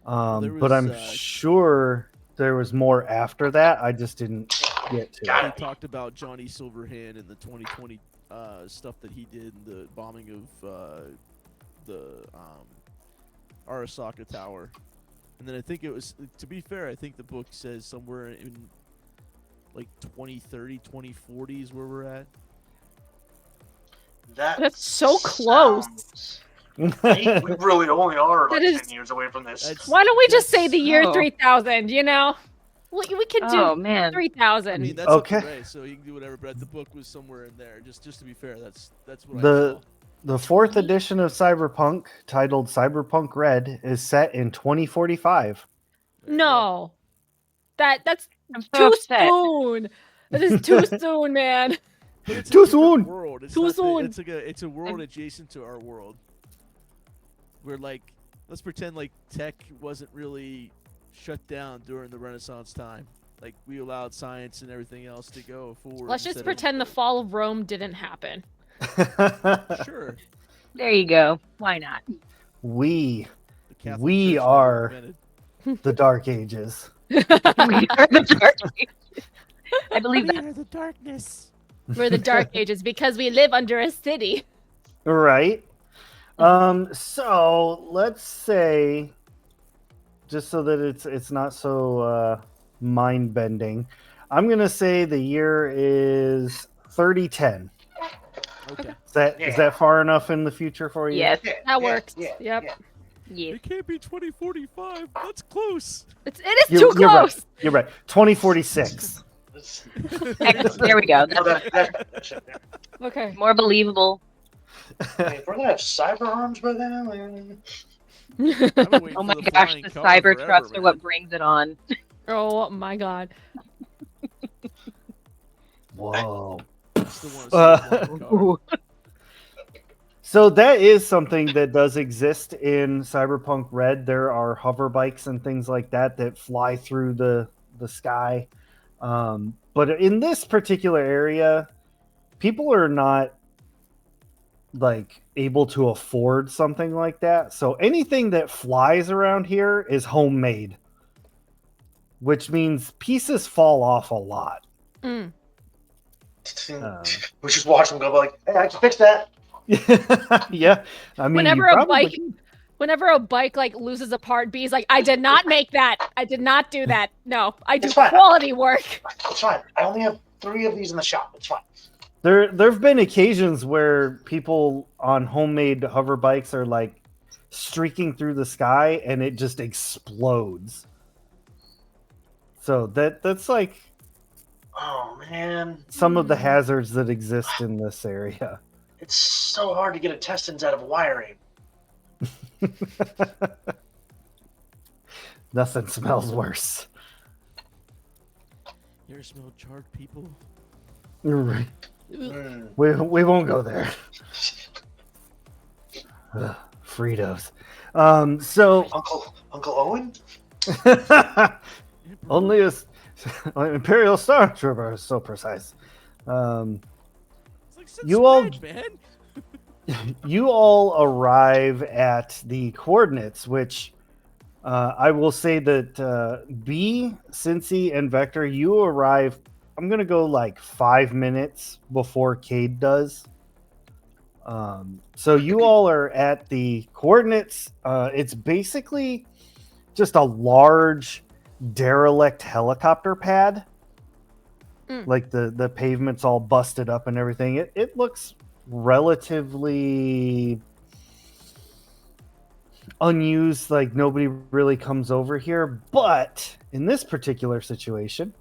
There But I'm was, sure there was more after that. I just didn't get to Got it. it. They talked about Johnny Silverhand and the 2020 stuff that he did in the bombing of the Arasaka Tower. And then I think it was, to be fair, I think the book says somewhere in like 2030, 2040 is where we're at. That's so close. sounds- we really only are That like is- 10 years away from this. That's- Why don't we just say the year Oh. 3000, you know? We could do Oh man. 3000. I mean, that's Okay. up to Ray, so he can do whatever. But the book was somewhere in there. Just to be fair, that's what I The saw. the fourth edition of Cyberpunk, titled Cyberpunk Red, is set in 2045. There you go. No. That's I'm so too upset. soon. That is too soon, man. But it's a Too different soon. World. It's Too not the- soon. it's a world adjacent to our world. Where like, let's pretend like tech wasn't really shut down during the Renaissance time. Like we allowed science and everything else to go forward. Let's just instead pretend the fall of Rome didn't happen. of, sure. There you go. Why not? We, The Catholic We Church never are- invented. the Dark Ages. We are the dark ages. I believe We that. are the darkness. We're the Dark Ages because we live under a city. Right. So let's say, just so that it's not so mind bending, I'm gonna say the year is 3010. Okay. Is that Yeah. is that far enough in the future for you? Yes. Yeah, That yeah, works. Yeah, Yep. yeah. Yes. It can't be 2045. That's close. It is You're- too you're right. close. You're right. 2046. That's- There we go. no, that's Okay. More believable. if we're gonna have cyber arms by then. I've been waiting Oh for my the gosh, flying the car cyber forever, trucks are man. what brings it on. Oh my god. Whoa. Still want to see the flying car. Ooh. So that is something that does exist in Cyberpunk Red. There are hover bikes and things like that that fly through the sky. But in this particular area, people are not like able to afford something like that. So anything that flies around here is homemade, which means pieces fall off a lot. Mm. We just watch them go like, hey, I can fix that. Yeah, I mean, Whenever you a probably bike- Whenever a bike like loses a part, B's like, I did not make that. I did not do that. No, I do It's fine. quality work. It's fine. I only have 3 of these in the shop. It's fine. There've been occasions where people on homemade hover bikes are like streaking through the sky and it just explodes. So that's like Oh man, some of the hazards that exist in this area. it's so hard to get intestines out of wiring. Nothing smells worse. You ever smell charred people? Right. Mm. We won't go there. Ugh, Fritos. So Uncle Owen. only a Imperial Stormtrooper is so precise. It's like, since You all when, man? you all arrive at the coordinates, which I will say that B, Cincy, and Vector, you arrive. I'm gonna go like 5 minutes before Cade does. So you all are at the coordinates. It's basically just a large derelict helicopter pad. Like the pavement's all busted up and everything. It looks relatively unused, like nobody really comes over here. But in this particular situation,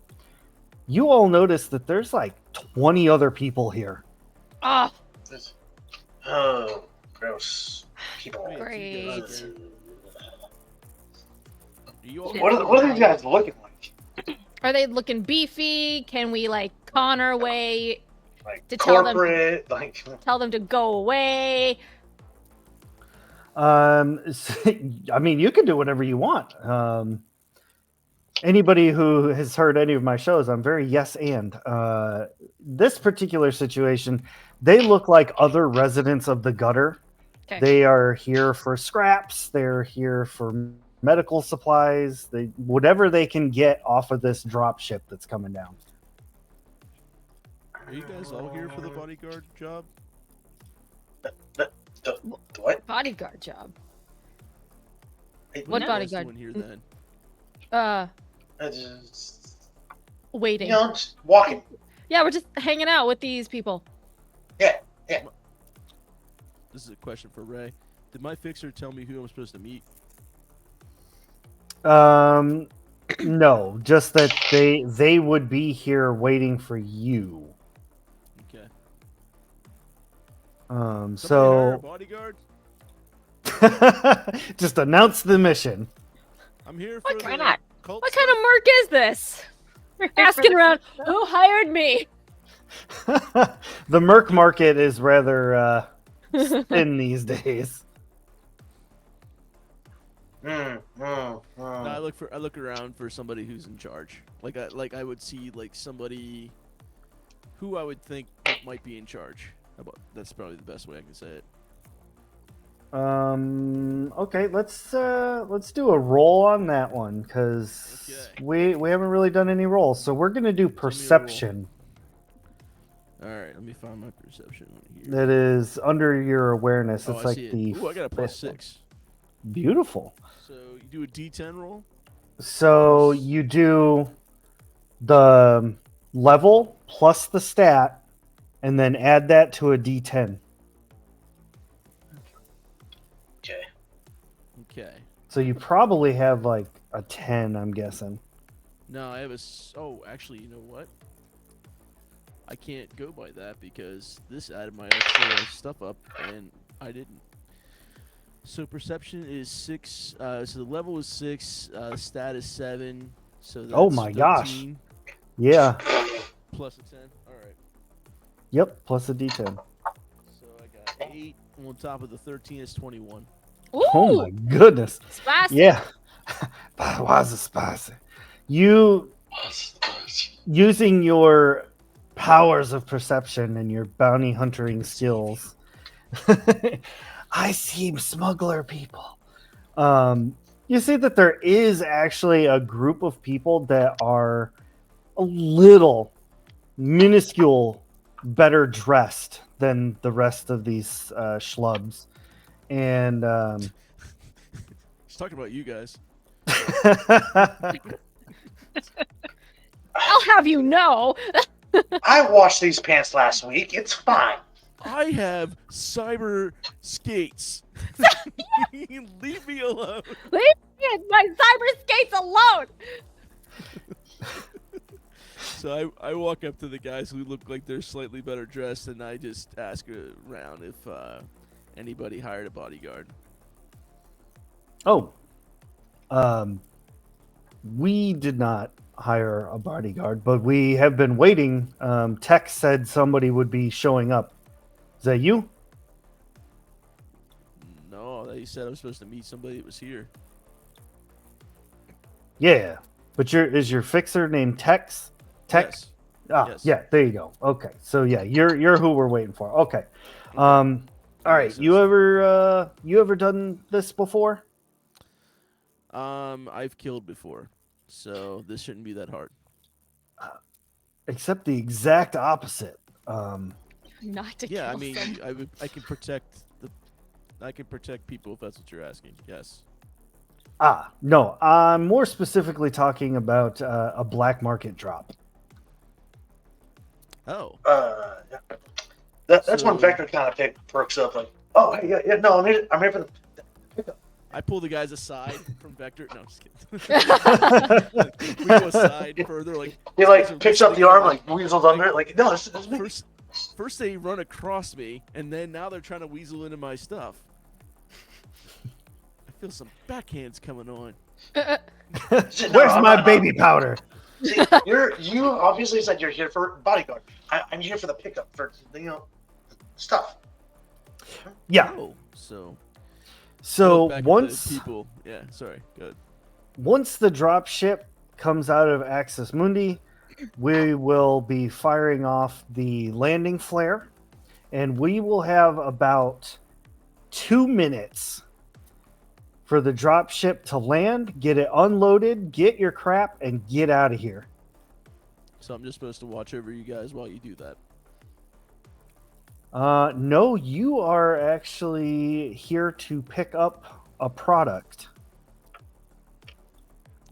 you all notice that there's like 20 other people here. Oh, Oh, gross. People. Wait, great. you guys again. Are you all What are these guys looking like? Are they looking beefy? Can we like con our way Like to tell them corporate, like to go away? I mean, you can do whatever you want. Anybody who has heard any of my shows, I'm very yes and. This particular situation, they look like other residents of the gutter. Okay. They are here for scraps. They're here for medical supplies. Whatever they can get off of this drop ship that's coming down. Are you guys all here for the bodyguard job? the what? Bodyguard job. Who's What the bodyguard? one here then? Just, Waiting. just walking. Yeah, we're just hanging out with these people. Yeah. This is a question for Ray. Did my fixer tell me who I'm supposed to meet? No, just that they would be here waiting for you. Okay. So Somebody hire a bodyguard? just announce the mission. I'm here What for kind the of- cult What kind of merc is this? Asking around, who hired me? The merc market is rather thin these days. No, I look around for somebody who's in charge. Like I would see like somebody who I would think might be in charge. That's probably the best way I can say it. Okay, let's do a roll on that one because Okay. we haven't really done any rolls, so we're gonna do perception. All right, let me find my perception one here. That is under your awareness. Oh, It's I like see it. the Ooh, I got a plus fifth one. 6. Beautiful. So you do a D10 roll. So you do the level plus the stat, and then add that to a D10. Okay. Okay. So you probably have like a 10, I'm guessing. No, I have oh, actually, you know what? I can't go by that because this added my extra stuff up, and I didn't. So perception is 6. So the level is 6. Stat is 7. So that's Oh my gosh. 13 Yeah. plus a 10. All right. Yep. Plus a D10. So I got 8 on top of the 13 is 21. Ooh, Oh my goodness. spicy. Yeah. That was a spicy. You using your powers of perception and your bounty hunting skills. I see smuggler people. You see that there is actually a group of people that are a little minuscule better dressed than the rest of these schlubs. And He's talking about you guys. I'll have you know. I washed these pants last week. It's fine. I have cyber skates. Leave me alone. Leave me my cyber skates alone. So I walk up to the guys who look like they're slightly better dressed, and I just ask around if anybody hired a bodyguard. Oh, we did not hire a bodyguard, but we have been waiting. Tech said somebody would be showing up. Is that you? No, they said I was supposed to meet somebody that was here. Yeah, but is your fixer named Tex? Yes. Yes. Yeah, there you go. Okay, so yeah, you're who we're waiting for. Okay, Okay. all That right. makes You sense. ever done this before? I've killed before, so this shouldn't be that hard. Except the exact opposite. Not to Yeah, I kill mean, someone. I can protect I can protect people if that's what you're asking. Yes. No, I'm more specifically talking about a black market drop. Oh. Yeah. That's when So- Vector kind of perks up, like, oh, hey, yeah, no, I'm here for the pickup. I pull the guys aside from Vector. No, I'm just kidding. We go aside further, like He these guys are like picks up the listening arm, to like weasels under it, like, no, this is me. First they run across me, and then now they're trying to weasel into my stuff. I feel some backhands coming on. Where's my baby powder? See, you obviously said you're here for bodyguard. I'm here for the pickup for stuff. Yeah. Oh, so So back at the once people, yeah, sorry, good. once the drop ship comes out of Axis Mundi, we will be firing off the landing flare, and we will have about 2 minutes for the drop ship to land, get it unloaded, get your crap, and get out of here. So I'm just supposed to watch over you guys while you do that. No, you are actually here to pick up a product.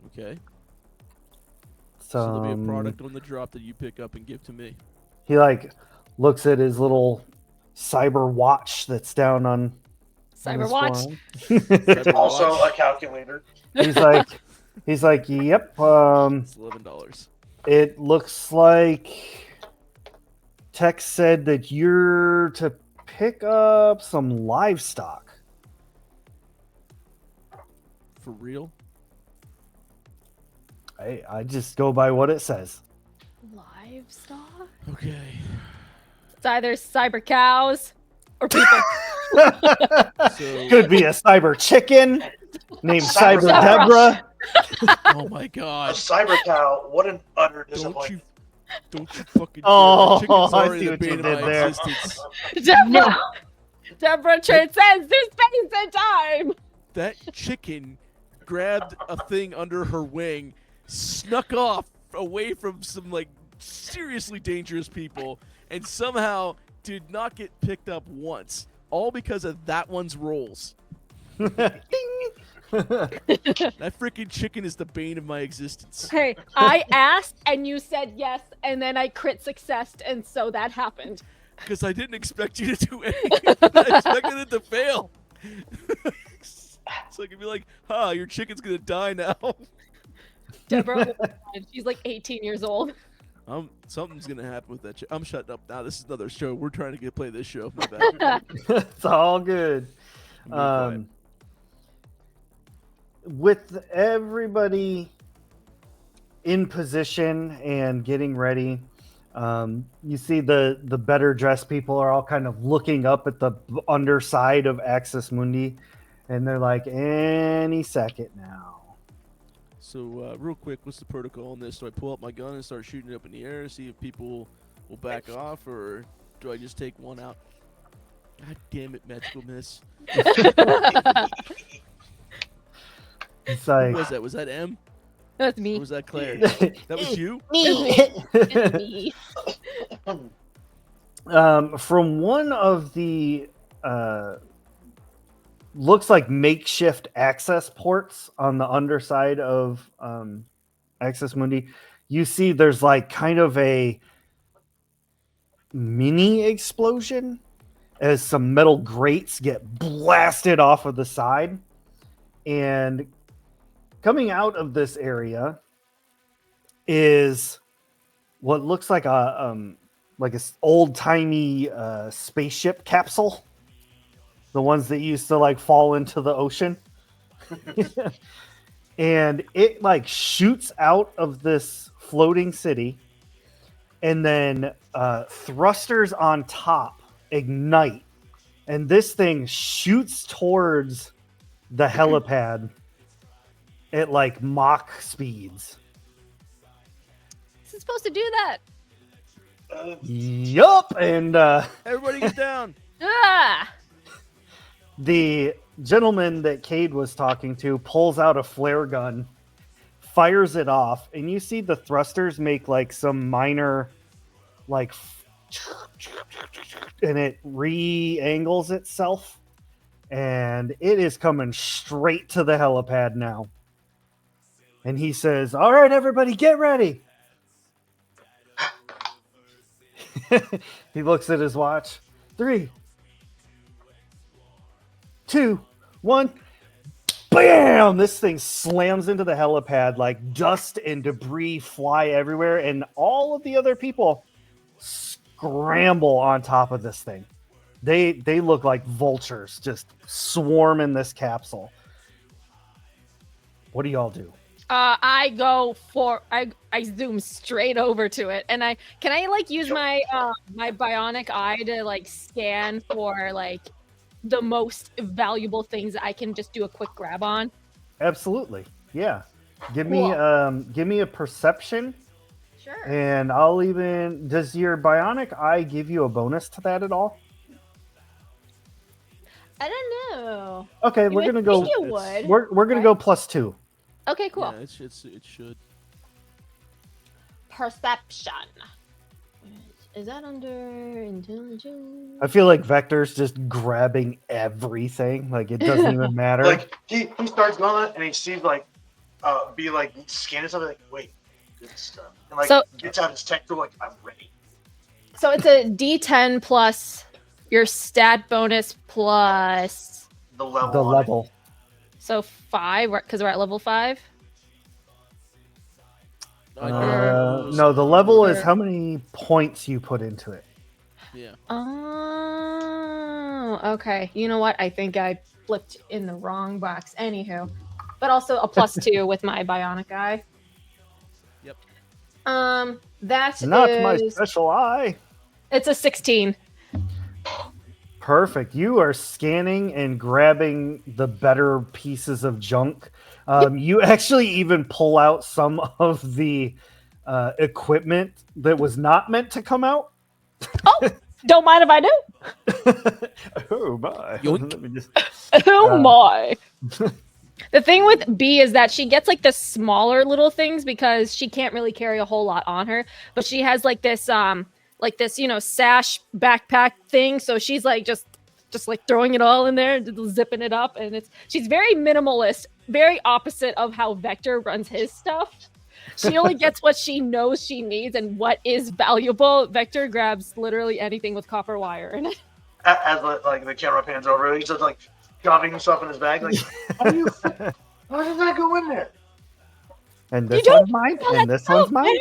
Okay. So there'll be a Some- product on the drop that you pick up and give to me. He like looks at his little cyber watch that's down on his Cyberwatch. forearm. Also Watch. a calculator. he's like, yep. It's $11. It looks like Tex said that you're to pick up some livestock. For real? I just go by what it says. Livestock? Okay. It's either cyber cows or people. So Could be a cyber chicken named Cyber Cyber cow. Deborah. oh my A god. cyber cow. What an utter Don't disappointment. you fucking Oh, chicken's I already see the what you bane of did my there. existence. Deborah! Deborah transcends through space and time! That chicken grabbed a thing under her wing, snuck off away from some like seriously dangerous people, and somehow did not get picked up once. All because of that one's rolls. That freaking chicken is the bane of my existence. Hey, I asked and you said yes, and then I crit successed, and so that happened. Because I didn't expect you to do anything. I expected it to fail. So I could be like, your chicken's gonna die now. Deborah, she's like 18 years old. Something's gonna happen with that. I'm shutting up now. This is another show. We're trying to play this show. My bad. It's all good. I'm being quiet. With everybody in position and getting ready, you see the better dressed people are all kind of looking up at the underside of Axis Mundi, and they're like, any second now. So, real quick, what's the protocol on this? Do I pull up my gun and start shooting it up in the air, see if people will back off, or do I just take one out? God damn it, magical miss. It's Who like, was that? Was that M? That's Or me. was that Claire? That was you? It's me. from one of the looks like makeshift access ports on the underside of Axis Mundi, you see there's like kind of a mini explosion as some metal grates get blasted off of the side, and coming out of this area is what looks like a old timey spaceship capsule, the ones that used to like fall into the ocean. And it like shoots out of this floating city, and then thrusters on top ignite, and this thing shoots towards the helipad at like Mach speeds. This is supposed to do that. Yup, and Everybody get down. Ah! the gentleman that Cade was talking to pulls out a flare gun, fires it off, and you see the thrusters make like some minor, like, and it re-angles itself, and it is coming straight to the helipad now. And he says, "All right, everybody, get ready." He looks at his watch. 3, 2, 1. Bam! This thing slams into the helipad, like dust and debris fly everywhere, and all of the other people scramble on top of this thing. They look like vultures, just swarm in this capsule. What do y'all do? I zoom straight over to it, and I like use my my bionic eye to like scan for like the most valuable things that I can just do a quick grab on. Absolutely, yeah. Give Cool. me give me a perception, Sure. and I'll even. Does your bionic eye give you a bonus to that at all? I don't know. Okay, You we're would gonna go. think you would. We're gonna go +2. Okay, cool. Yeah, it should. Perception. Is that under intelligence? I feel like Vector's just grabbing everything. Like it doesn't even matter. Like he starts going and he sees like be like scanning something like wait, good stuff. And like So- gets out his tech tool like I'm ready. So it's a D10 plus your stat bonus plus The level. the on it. level. so 5 because we're at level 5. No, the level is how many points you put into it. Yeah. Oh, okay. You know what? I think I flipped in the wrong box. Anywho, but also a +2 with my bionic eye. Yep. That Not my is- special eye. It's a 16. Perfect. You are scanning and grabbing the better pieces of junk. You actually even pull out some of the equipment that was not meant to come out. Don't mind if I do. Oh my! Yoink. Let me just. Oh my. The thing with B is that she gets like the smaller little things because she can't really carry a whole lot on her, but she has like this sash backpack thing, so she's like just like throwing it all in there, zipping it up, and she's very minimalist, very opposite of how Vector runs his stuff. She only gets what she knows she needs and what is valuable. Vector grabs literally anything with copper wire in it. As like the camera pans over, he's just like shoving himself in his bag. Like, how did that go in there? And You this don't one's mine, know and that this one's stuff, mine.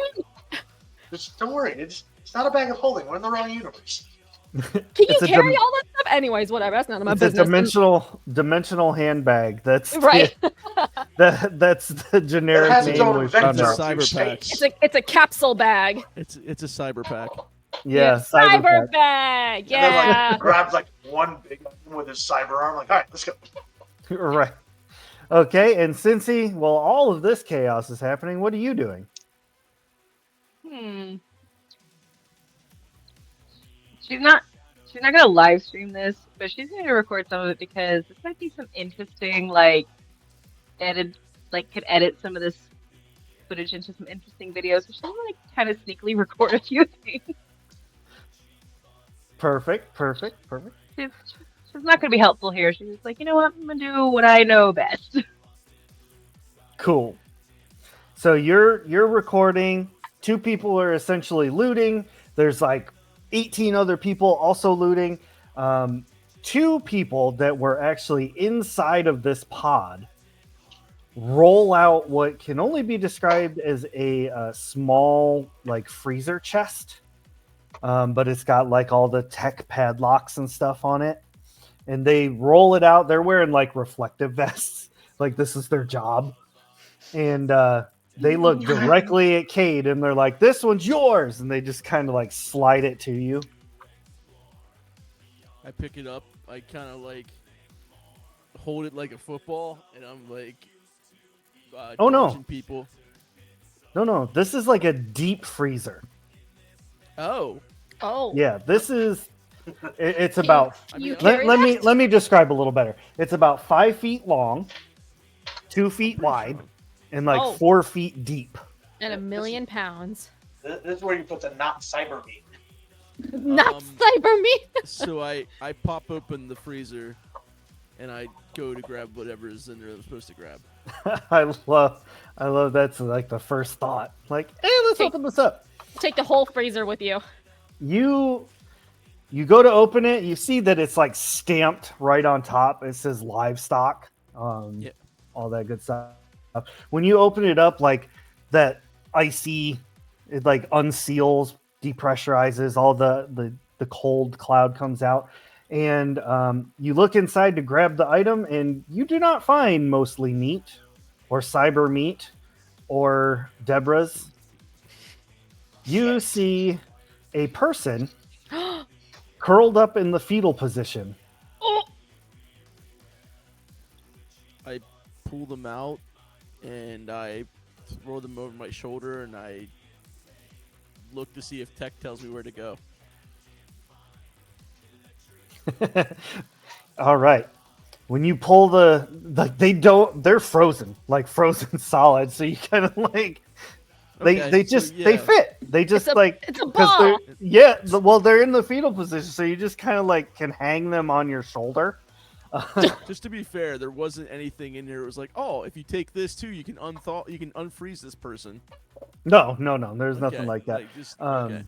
Just don't worry. It's not a bag of holding. We're in the wrong universe. Can you It's a carry all that stuff? Anyways, whatever. That's none of my It's a business. dimensional handbag. That's Right. that's the generic has its name own we found vector. out. Cyberpack. It's a capsule bag. It's a cyber pack. Yeah, cyber Cyberpunk. bag. And then Yeah. like grabs like one big item with his cyber arm. Like, all right, let's go. Right. Okay, and Cincy, while all of this chaos is happening, what are you doing? She's not gonna live stream this, but she's gonna record some of it because this might be some interesting could edit some of this footage into some interesting videos. So she's gonna like kind of sneakily record a few things. Perfect. She's not gonna be helpful here. She's just like, you know what, I'm gonna do what I know best. Cool. So you're recording. 2 people are essentially looting. There's like 18 other people also looting. 2 people that were actually inside of this pod roll out what can only be described as a small like freezer chest, but it's got like all the tech padlocks and stuff on it, and they roll it out. They're wearing like reflective vests, like this is their job, and they look directly at Cade and they're like, "This one's yours," and they just kind of like slide it to you. I pick it up. I kind of like hold it like a football, and I'm like Oh, no. dodging people. No. This is like a deep freezer. Oh, Oh. Yeah, this is. It's Can about. you I- carry Let that? me describe a little better. It's about 5 feet long, 2 feet wide, and like Oh. 4 feet deep. And a million pounds. This is where you put the not cyber meat. Not cyber meat. So I pop open the freezer, and I go to grab whatever's in there I'm supposed to grab. I love that's like the first thought. Like, hey, let's Hey. open this up. Take the whole freezer with you. You go to open it, you see that it's like stamped right on top. It says livestock, Yeah. all that good stuff. When you open it up, like that icy, it like unseals, depressurizes, all the cold cloud comes out, and you look inside to grab the item, and you do not find mostly meat, or cyber meat, or Deborah's. You see a person curled up in the fetal position. Oh. I pull them out, and I throw them over my shoulder, and I look to see if tech tells me where to go. All right. When you pull they're frozen, like frozen solid. So you kind of like, Okay, they so, just, yeah. they fit. They just It's a 'cause they're- ball. yeah. Well, they're in the fetal position. So you just kind of like can hang them on your shoulder. Just to be fair, there wasn't anything in here. It was like, oh, if you take this too, you can unfreeze this person. No. There's Okay, nothing like that. just, Um, okay.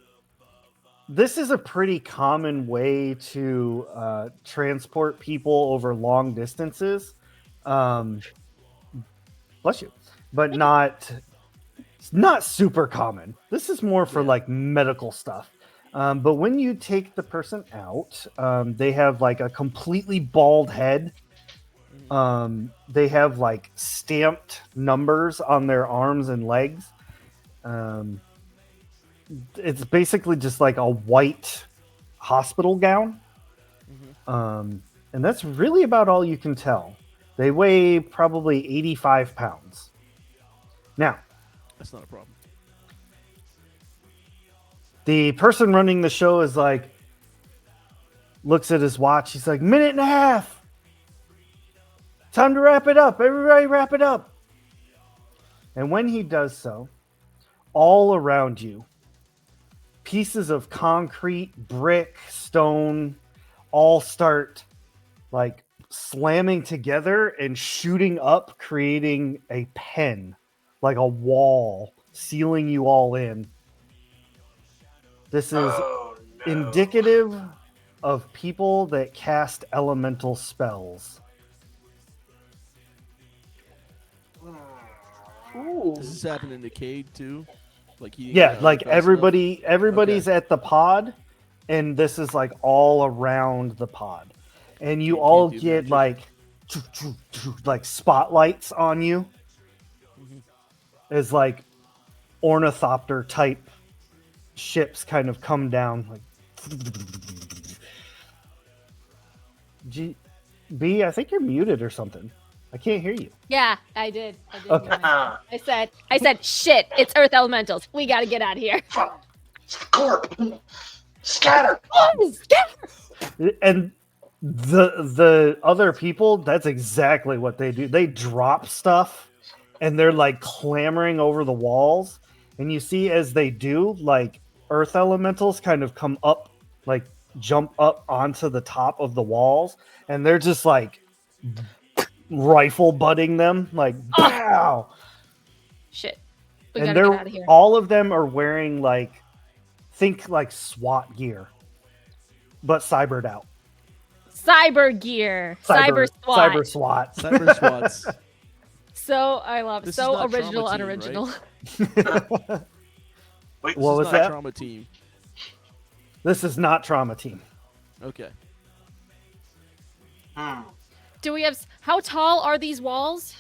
This is a pretty common way to transport people over long distances. Bless you, but it's not super common. This is more for Yeah. like medical stuff. But when you take the person out, they have like a completely bald head. They have like stamped numbers on their arms and legs. It's basically just like a white hospital gown. And that's really about all you can tell. They weigh probably 85 pounds. Now, That's not a problem. the person running the show is like, looks at his watch. He's like, minute and a half. Time to wrap it up. Everybody wrap it up. And when he does so, all around you, pieces of concrete, brick, stone, all start like slamming together and shooting up, creating a pen, like a wall, sealing you all in. This is Oh, no. indicative of people that cast elemental spells. Does this happen in the cade too? Like he Yeah, like everybody's at the pod, and this is like all around the pod, and you You all can't do get magic. like spotlights on you as like ornithopter type ships kind of come down like. B, I think you're muted or something. I can't hear you. Yeah, I did. Okay. I said, shit, it's Earth Elementals. We got to get out of here. Fuck. Corp. Scatter. Oh, And the other people, that's exactly what they do. They drop stuff and they're like clambering over the walls, and you see as they do, like earth elementals kind of come up, like jump up onto the top of the walls, and they're just like rifle butting them like pow. shit. We And got to get they're out of here. all of them are wearing like, think like SWAT gear, but cybered out. Cyber gear. Cyber SWAT. Cyber SWAT. Cyber swats. So I love it. This is So not original, Trauma Team, unoriginal. Wait, What This was is not that? Trauma Team. This is not Trauma Team. Okay. Do we have? How tall are these walls?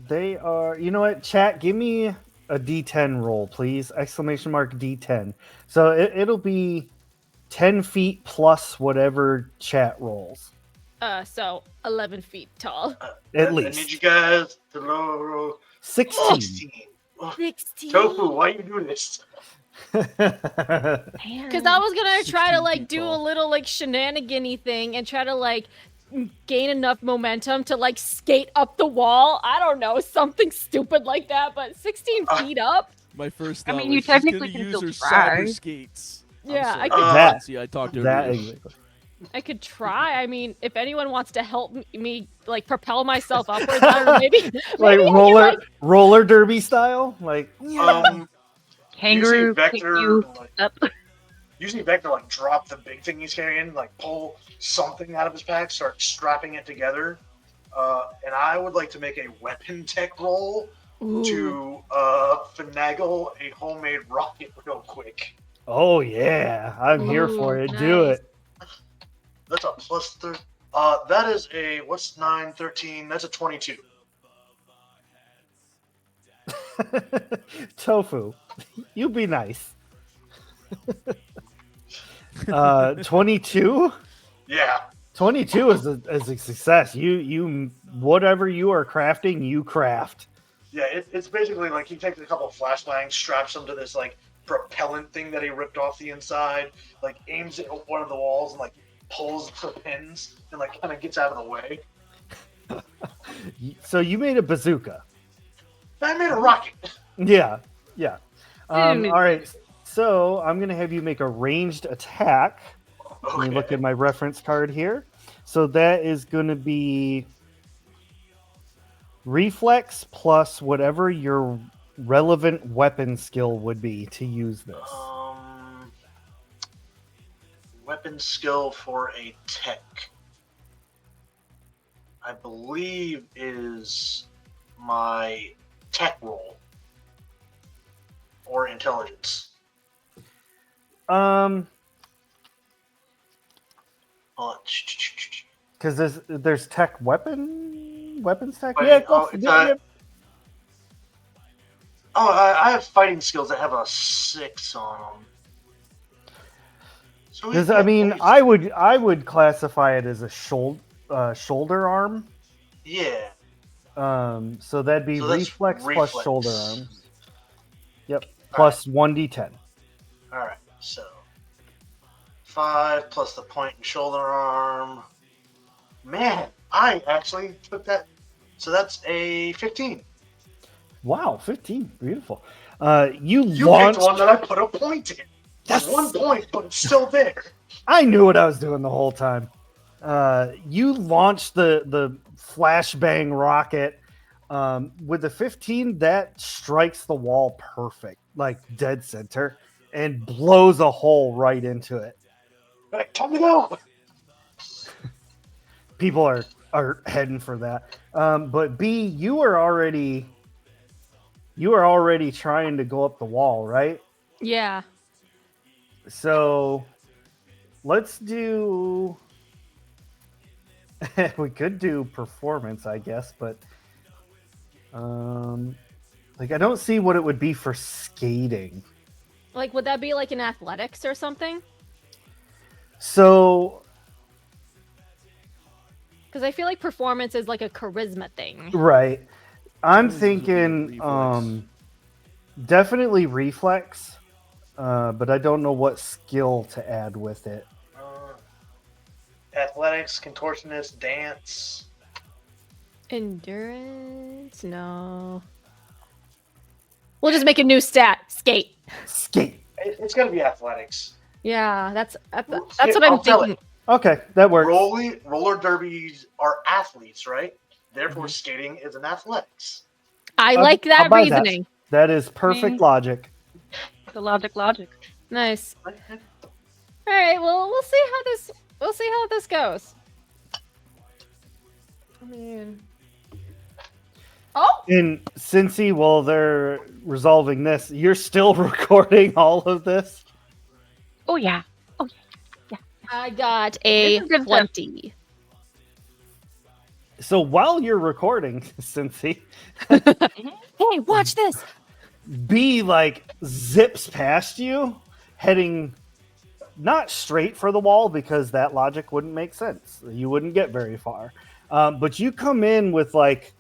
They are. You know what? Chat, give me a D10 roll, please! Exclamation mark D10. So it'll be 10 feet plus whatever chat rolls. So 11 feet tall. At I need least. you guys to roll 16. 16. Oh, 16. Tofu, why you do this? Because I was gonna try to 16 like feet do a tall. little like shenanigan-y thing and try to like gain enough momentum to like skate up the wall. I don't know, something stupid like that. But 16 feet up. My first I thought mean, you was she's gonna technically can use still her try. cyber skates. Yeah, I'm I sorry. could- That- See, I talked over that you. exactly. I could try. I mean, if anyone wants to help me like propel myself upwards, I don't know, maybe Like maybe I can, roller derby style? Like Kangaroo Usually kick you up. Usually Vector like drop the big thing he's carrying, like pull something out of his pack, start strapping it together. And I would like to make a weapon tech roll to finagle a homemade rocket real quick. oh yeah, I'm here for Ooh, it. Do nice. it. That's a plus 3. That is a, what's 9, 13? That's a 22. Tofu, you be nice. 22? Yeah. 22 is a success. You whatever you are crafting, you craft. Yeah, it's basically like he takes a couple of flashbangs, straps them to this like propellant thing that he ripped off the inside, like aims it at one of the walls and like pulls the pins and like kind of gets out of the way. So you made a bazooka. I made a rocket. Yeah. All Dude. right. So I'm gonna have you make a ranged attack. Let me look Okay. at my reference card here. So that is going to be reflex plus whatever your relevant weapon skill would be to use this. Weapon skill for a tech, I believe, is my tech roll or intelligence. Because there's tech weapons tech. Wait, Yeah, oh, it's yeah. I have fighting skills that have a 6 on them. So Because I mean, I would classify it as a shoulder arm. Yeah. So that'd be So that's reflex plus reflex. shoulder arms. Yep. All Plus 1d10. All right. So 5 plus the point and shoulder arm. Man, I actually took that. So that's a 15. Wow, 15. Beautiful. You launched. picked one that I put a point in. Yes! It's 1 point, but it's still there. I knew what I was doing the whole time. You launched the flashbang rocket with the 15 that strikes the wall perfect, like dead center, and blows a hole right into it. All right, time to go. People are heading for that. But B, you are already trying to go up the wall, right? Yeah. So let's do. We could do performance, I guess, but like I don't see what it would be for skating. Like, would that be like in athletics or something? So Because I feel like performance is like a charisma thing. right, I'm This is a thinking reflex. definitely reflex, but I don't know what skill to add with it. Athletics, contortionist, dance. Endurance? No. We'll just make a new stat. Skate. Skate. It's got to be athletics. Yeah, that's Here, what I'm I'll tell thinking. it. Okay, that works. Roller derbies are athletes, right? Therefore, Mhm. skating is an athletics. I I'll- like I'll that buy that. reasoning. That is perfect logic. The logic. Nice. All right. Well, we'll see how this goes. I mean. Oh. And Cincy, while they're resolving this, you're still recording all of this? Oh yeah. I got a This is good stuff. 20. So while you're recording, Cincy, Hey, watch this. B like zips past you, heading not straight for the wall because that logic wouldn't make sense. You wouldn't get very far. But you come in with like,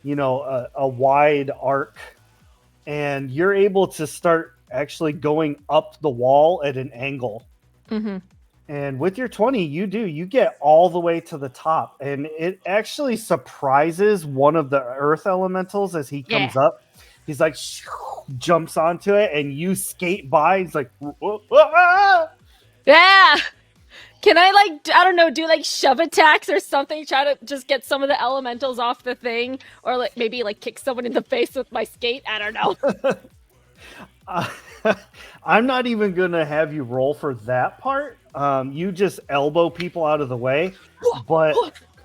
a wide arc, and you're able to start actually going up the wall at an angle. Mm-hmm. And with your 20, you get all the way to the top, and it actually surprises one of the earth elementals as he comes up. He's like jumps onto it, and you skate by. He's like, "Ah!" Yeah. Can I I don't know, do like shove attacks or something, try to just get some of the elementals off the thing, or like maybe like kick someone in the face with my skate? I don't know. I'm not even gonna have you roll for that part. You just elbow people out of the way, but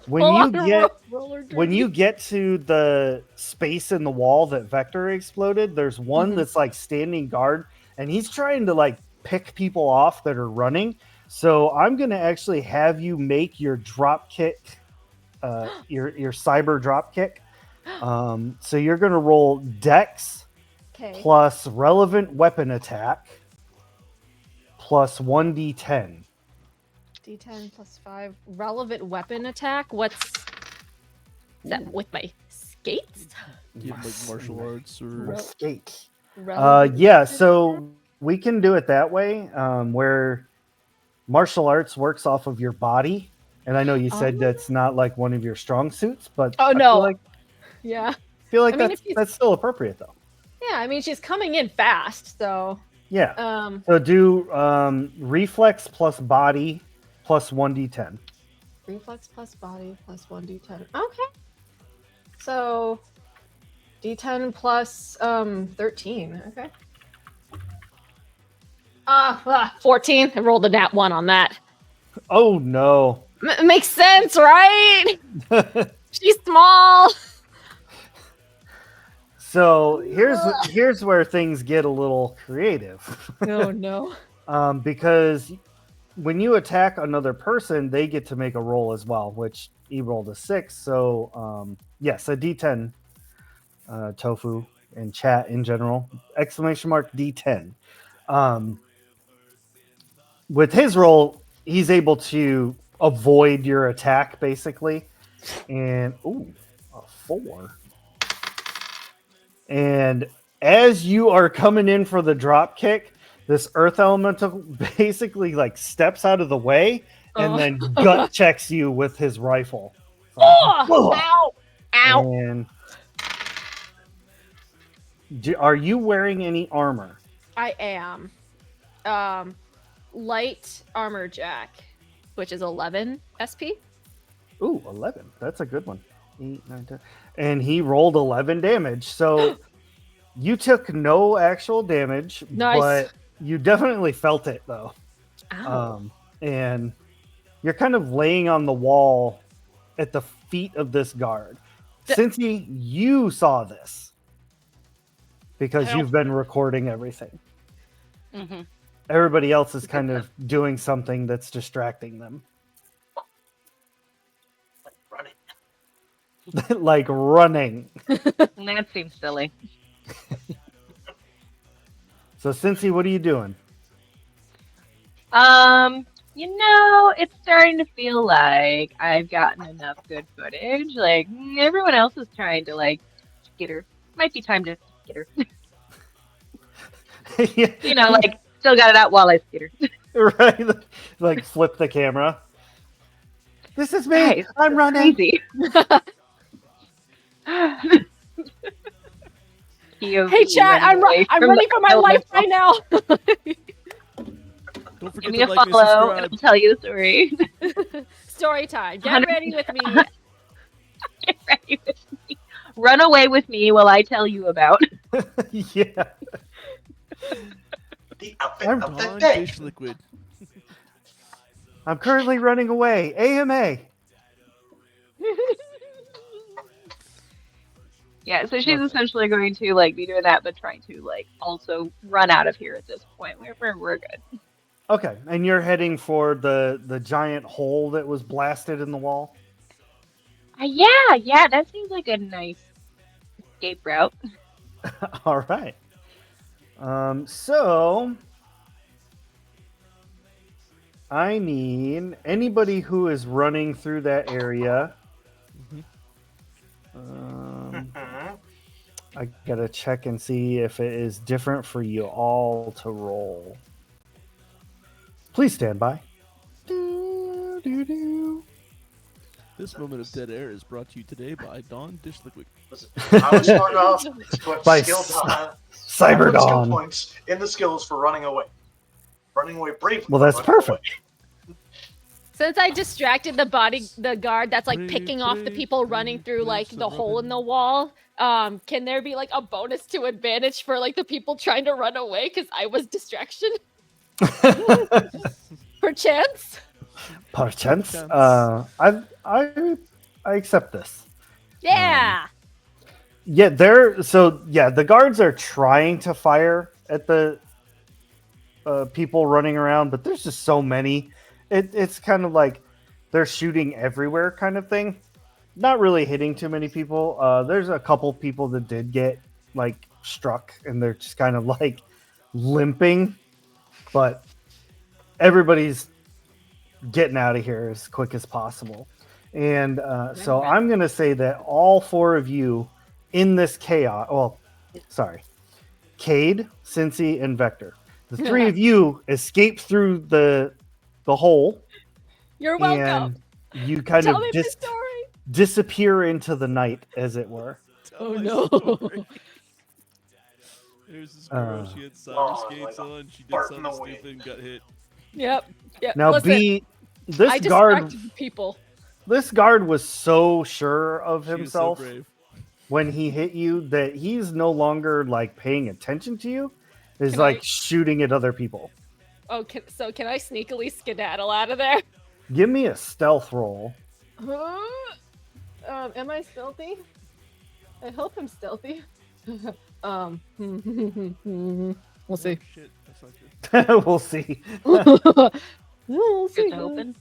when you get to the space in the wall that Vector exploded, there's one that's like standing guard, and he's trying to like pick people off that are running. So I'm gonna actually have you make your drop kick, your cyber drop kick. So you're gonna roll Dex plus relevant weapon attack plus 1d10. D10 plus 5. Relevant weapon attack? What's that with my skates? Do you have, like martial arts or Skates. Relevant Yeah, weapon so attack? we can do it that way, where martial arts works off of your body. And I know you said that's not like one of your strong suits, but Oh I no. Yeah. feel like I mean, that's still appropriate though. Yeah, I mean she's coming in fast, so Yeah. So do reflex plus body plus 1d10. reflex plus body plus 1d10. Okay. So d10 plus 13. Okay. 14. I rolled a nat 1 on that. Oh no. Makes sense, right? She's small. So here's where things get a little creative. Oh no. Because when you attack another person, they get to make a roll as well, which he rolled a 6. So yes, a D10. Tofu and chat in general. Exclamation mark D10. With his roll, he's able to avoid your attack basically, and a 4. And as you are coming in for the drop kick, this earth elemental basically like steps out of the way and then gut checks you with his rifle. Ow! Ow! And are you wearing any armor? I am. Light armor jack, which is 11 SP. Ooh, 11. That's a good one. 8, 9, 10. And he rolled 11 damage. So you took no actual damage, Nice. but you definitely felt it though. Ow. And you're kind of laying on the wall at the feet of this guard. Cincy, you saw this because you've been recording everything. Mm-hmm. Everybody else is kind of doing something that's distracting them. Like running. That seems silly. So, Cincy, what are you doing? It's starting to feel like I've gotten enough good footage. Like, everyone else is trying to, like, get her. Might be time to get her. Yeah. Like, still got it out while I get her. Right? Like, flip the camera. This is me. Guys, I'm running. Crazy. Hey, chat, I'm running for my life right now. don't forget Give me to a like and follow, and subscribe. I'll tell you the story. Story time. Get ready with me. Get ready with me. Run away with me while I tell you about. Yeah. The outfit I'm of the Dawn day. Dish Liquid. I'm currently running away. AMA. Yeah, so she's essentially going to like be doing that, but trying to like also run out of here at this point. We're good. Okay, and you're heading for the giant hole that was blasted in the wall? Yeah, that seems like a nice escape route. All right. So I need anybody who is running through that area. Mhm. I gotta check and see if it is different for you all to roll. Please stand by. This moment of dead air is brought to you today by Dawn Dish Liquid. Listen, I would start off to put By skill Cyber skill Dawn. points in the skills for running away. Running away bravely. Well, that's running perfect. away. Since I distracted the guard that's like picking off the Brave, people running brave, through brave like the hole in suburban. the wall, can there be like a bonus to advantage for like the people trying to run away because I was distraction? Perchance? Perchance. Chance. I accept this. Yeah. Yeah, the guards are trying to fire at the people running around, but there's just so many. It's kind of like they're shooting everywhere kind of thing. Not really hitting too many people. There's a couple people that did get like struck and they're just kind of like limping, but everybody's getting out of here as quick as possible. And so Right. I'm going to say that all four of you in this chaos, well, sorry, Cade, Cincy, and Vector. The three of you escape through the hole You're welcome. and you kind Tell of me the story. disappear into the night, as it were. Tell Oh, my no. story. There's this girl, Uh, she had cyber Oh, skates like a on, she did fart in something the wind. stupid and got hit. Yep. Now, Listen, this I guard, distracted the people. this guard was so sure of She was himself so brave. when he hit you that he's no longer like paying attention to you. He's Can like I- shooting at other people. Oh, can I sneakily skedaddle out of there? Give me a stealth roll. Am I stealthy? I hope I'm stealthy. We'll see. Oh, shit, that's not good. We'll see. We'll see. Good to open.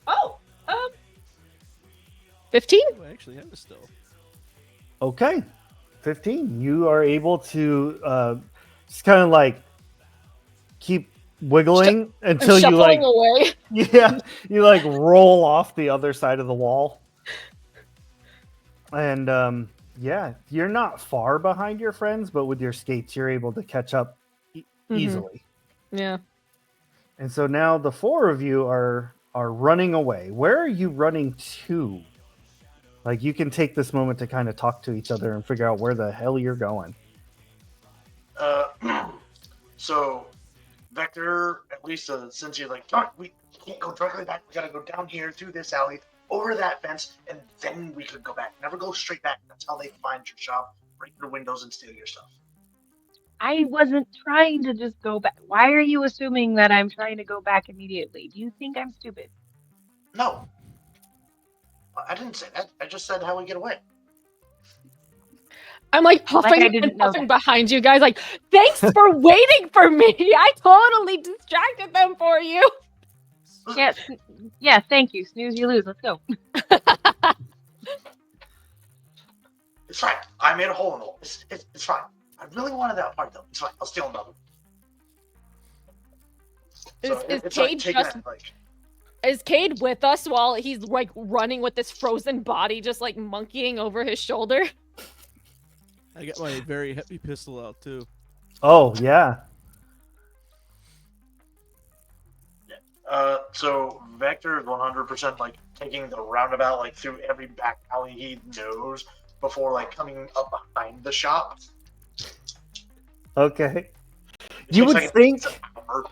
Oh, 15? Oh, I actually have a stealth. Okay, 15. You are able to just kind of like keep wiggling until I'm you like shuffling away. you like roll off the other side of the wall. And yeah, you're not far behind your friends, but with your skates, you're able to catch up easily. Yeah. And so now the four of you are running away. Where are you running to? Like, you can take this moment to kind of talk to each other and figure out where the hell you're going. So, Vector, at least since you're like, we can't go directly back. We gotta go down here through this alley, over that fence, and then we could go back. Never go straight back. That's how they find your shop, break your windows, and steal your stuff. I wasn't trying to just go back. Why are you assuming that I'm trying to go back immediately? Do you think I'm stupid? No, I didn't say that. I just said how we get away. I'm like puffing I and didn't know puffing that. behind you guys, like, thanks for waiting for me. I totally distracted them for you. Yes. Yeah, thank you. Snooze, you lose. Let's go. It's fine. I made a hole in the wall. It's fine. I really wanted that part though. It's fine. I'll steal another. Is it's Cade taking just that, like, is Cade with us while he's like running with this frozen body just like monkeying over his shoulder? I got my very heavy pistol out too. Oh, yeah. So Vector is 100% like taking the roundabout like through every back alley he knows before like coming up behind the shop. Okay. It You takes, would like, think an hour.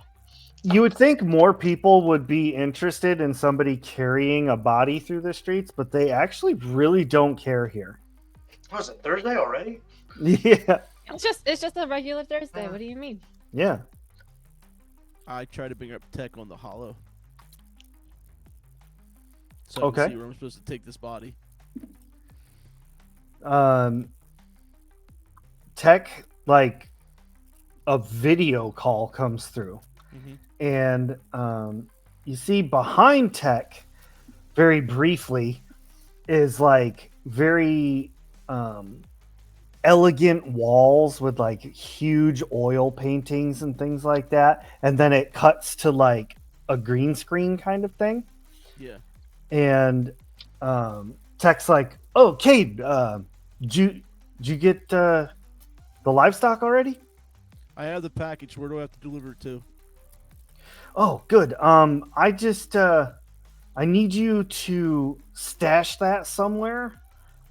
you would think more people would be interested in somebody carrying a body through the streets, but they actually really don't care here. What was it, Thursday already? Yeah. It's just a regular Thursday. What do you mean? Yeah. I try to bring up tech on the hollow. So I Okay. can see where I'm supposed to take this body. Tech, like a video call comes through, and you see behind Tech, very briefly, is like very elegant walls with like huge oil paintings and things like that, and then it cuts to like a green screen kind of thing. Yeah. And Tech's like, "Oh, Cade, did you get the livestock already?" I have the package. Where do I have to deliver it to? Oh, good. I just I need you to stash that somewhere.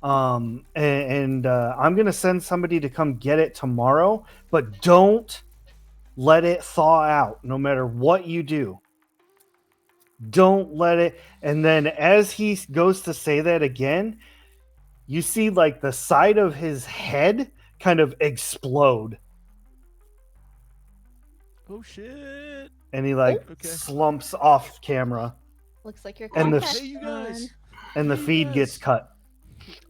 And I'm gonna send somebody to come get it tomorrow, but don't let it thaw out no matter what you do. Don't let it. And then as he goes to say that again, you see like the side of his head kind of explode. Oh shit! And he like Okay. slumps off camera, Looks like you're And the- contact Hey, you guys! and the Hey, you feed gets guys! cut.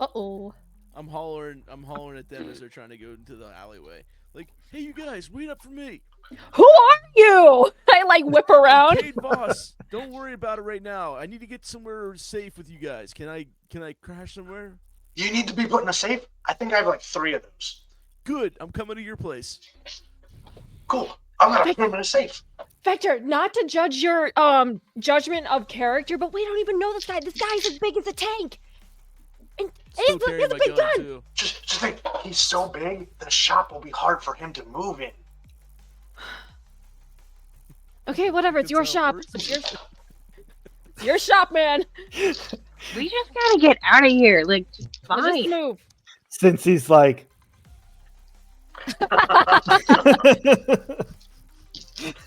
Uh-oh. I'm hollering at them as they're trying to go into the alleyway. Like, hey, you guys, wait up for me. Who are you? I like whip around. Cade boss, don't worry about it right now. I need to get somewhere safe with you guys. Can I crash somewhere? You need to be put in a safe? I think I have like 3 of those. Good. I'm coming to your place. Cool. I'm gonna put them in a safe. Vector, not to judge your judgment of character, but we don't even know this guy. This guy's as big as a tank. And Still he's a carrying my big gun gun. too. Just think, he's so big, the shop will be hard for him to move in. Okay, whatever. It's That's your how shop. it works. It's your shop, man. We just gotta get out of here. Like, just Just fine. move. Since he's like,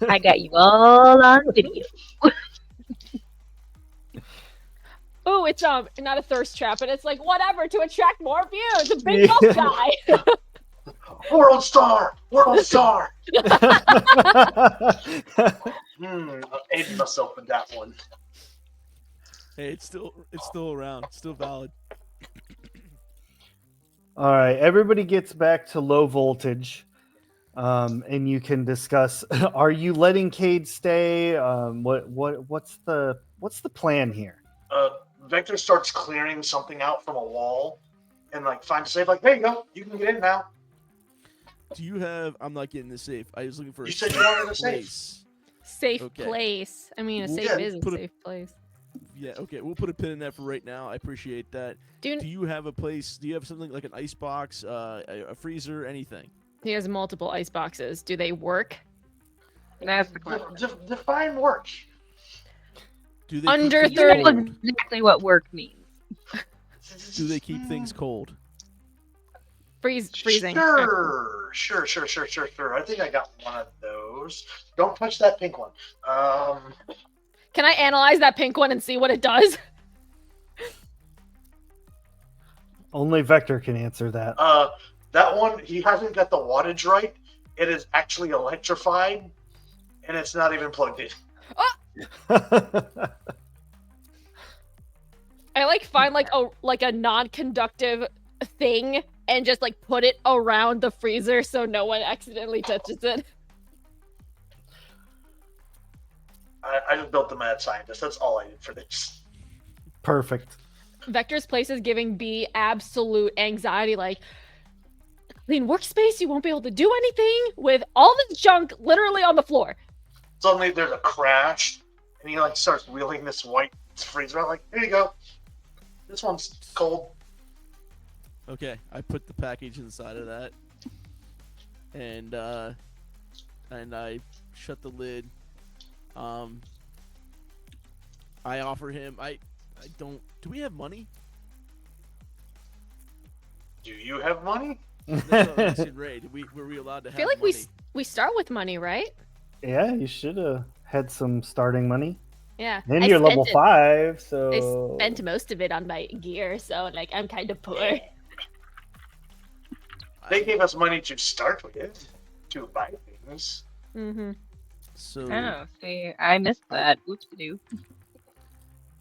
I got you all on video. Oh, it's not a thirst trap, but it's like whatever to attract more views. A big mouth guy. World star! World star! I'm aiding myself with that one. Hey, it's still around. It's still valid. All right, everybody gets back to low voltage, and you can discuss. Are you letting Cade stay? What's the plan here? Vector starts clearing something out from a wall and like finds a safe, like, there you go, you can get in now. Do you have? I'm not getting the safe. I was looking for You a said you safe wanted a safe. place. Safe Okay. place. I mean, a We'll safe is a put a- safe place. Yeah. Okay. We'll put a pin in that for right now. I appreciate that. Do you have a place? Do you have something like an ice box, a freezer, anything? He has multiple ice boxes. Do they work? That's the question. Define work. Do they Under keep things 30. You know cold? exactly what work means. Do they keep things cold? Freezing. Sure. I think I got one of those. Don't touch that pink one. Can I analyze that pink one and see what it does? Only Vector can answer that. That one, he hasn't got the wattage right. It is actually electrified, and it's not even plugged in. I like find like a non-conductive thing and just like put it around the freezer so no one accidentally touches it. I just built the mad scientist. That's all I did for this. Perfect. Vector's place is giving B absolute anxiety. Like, clean workspace, you won't be able to do anything with all this junk literally on the floor. Suddenly there's a crash, and he like starts wheeling this white freezer out. Like, here you go. This one's cold. Okay, I put the package inside of that, and I shut the lid. I offer him. I don't. Do we have money? Do you have money? That's what I was asking Ray. Were we allowed to I have feel like money? we start with money, right? Yeah, you should have had some starting money. Yeah. And I you're spent level it. 5, so I spent most of it on my gear, so like I'm kind of poor. They gave us money to start with, to buy things. Mm-hmm. So Oh, see, I missed that. Whoopsie-doo.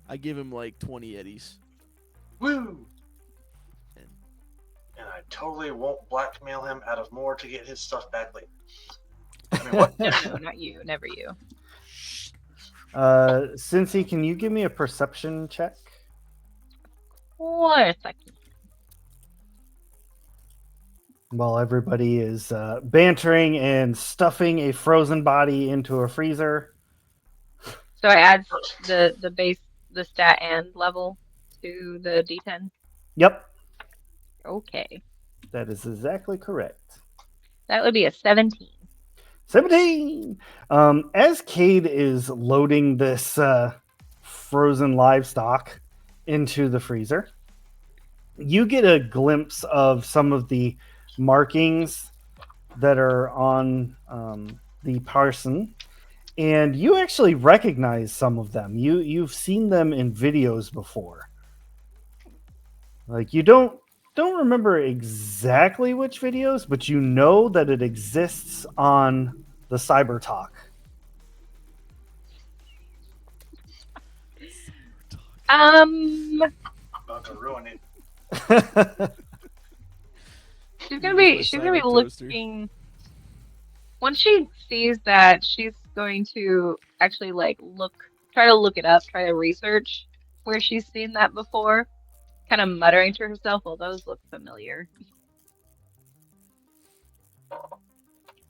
I give him like 20 eddies. Woo! And I totally won't blackmail him out of more to get his stuff back later. I mean, what? No, not you. Never you. Cincy, can you give me a perception check? What a second. while everybody is bantering and stuffing a frozen body into a freezer. So I add the base, the stat and level to the D10. Yep, Okay, that is exactly correct. that would be a 17. 17. As Cade is loading this frozen livestock into the freezer, you get a glimpse of some of the markings that are on the parson, and you actually recognize some of them. You've seen them in videos before. Like you don't remember exactly which videos, but you know that it exists on the Cybertalk. About to ruin it. She's gonna be Cyber toaster. looking. Once she sees that, she's going to actually like try to look it up, try to research where she's seen that before, kind of muttering to herself, well, those look familiar.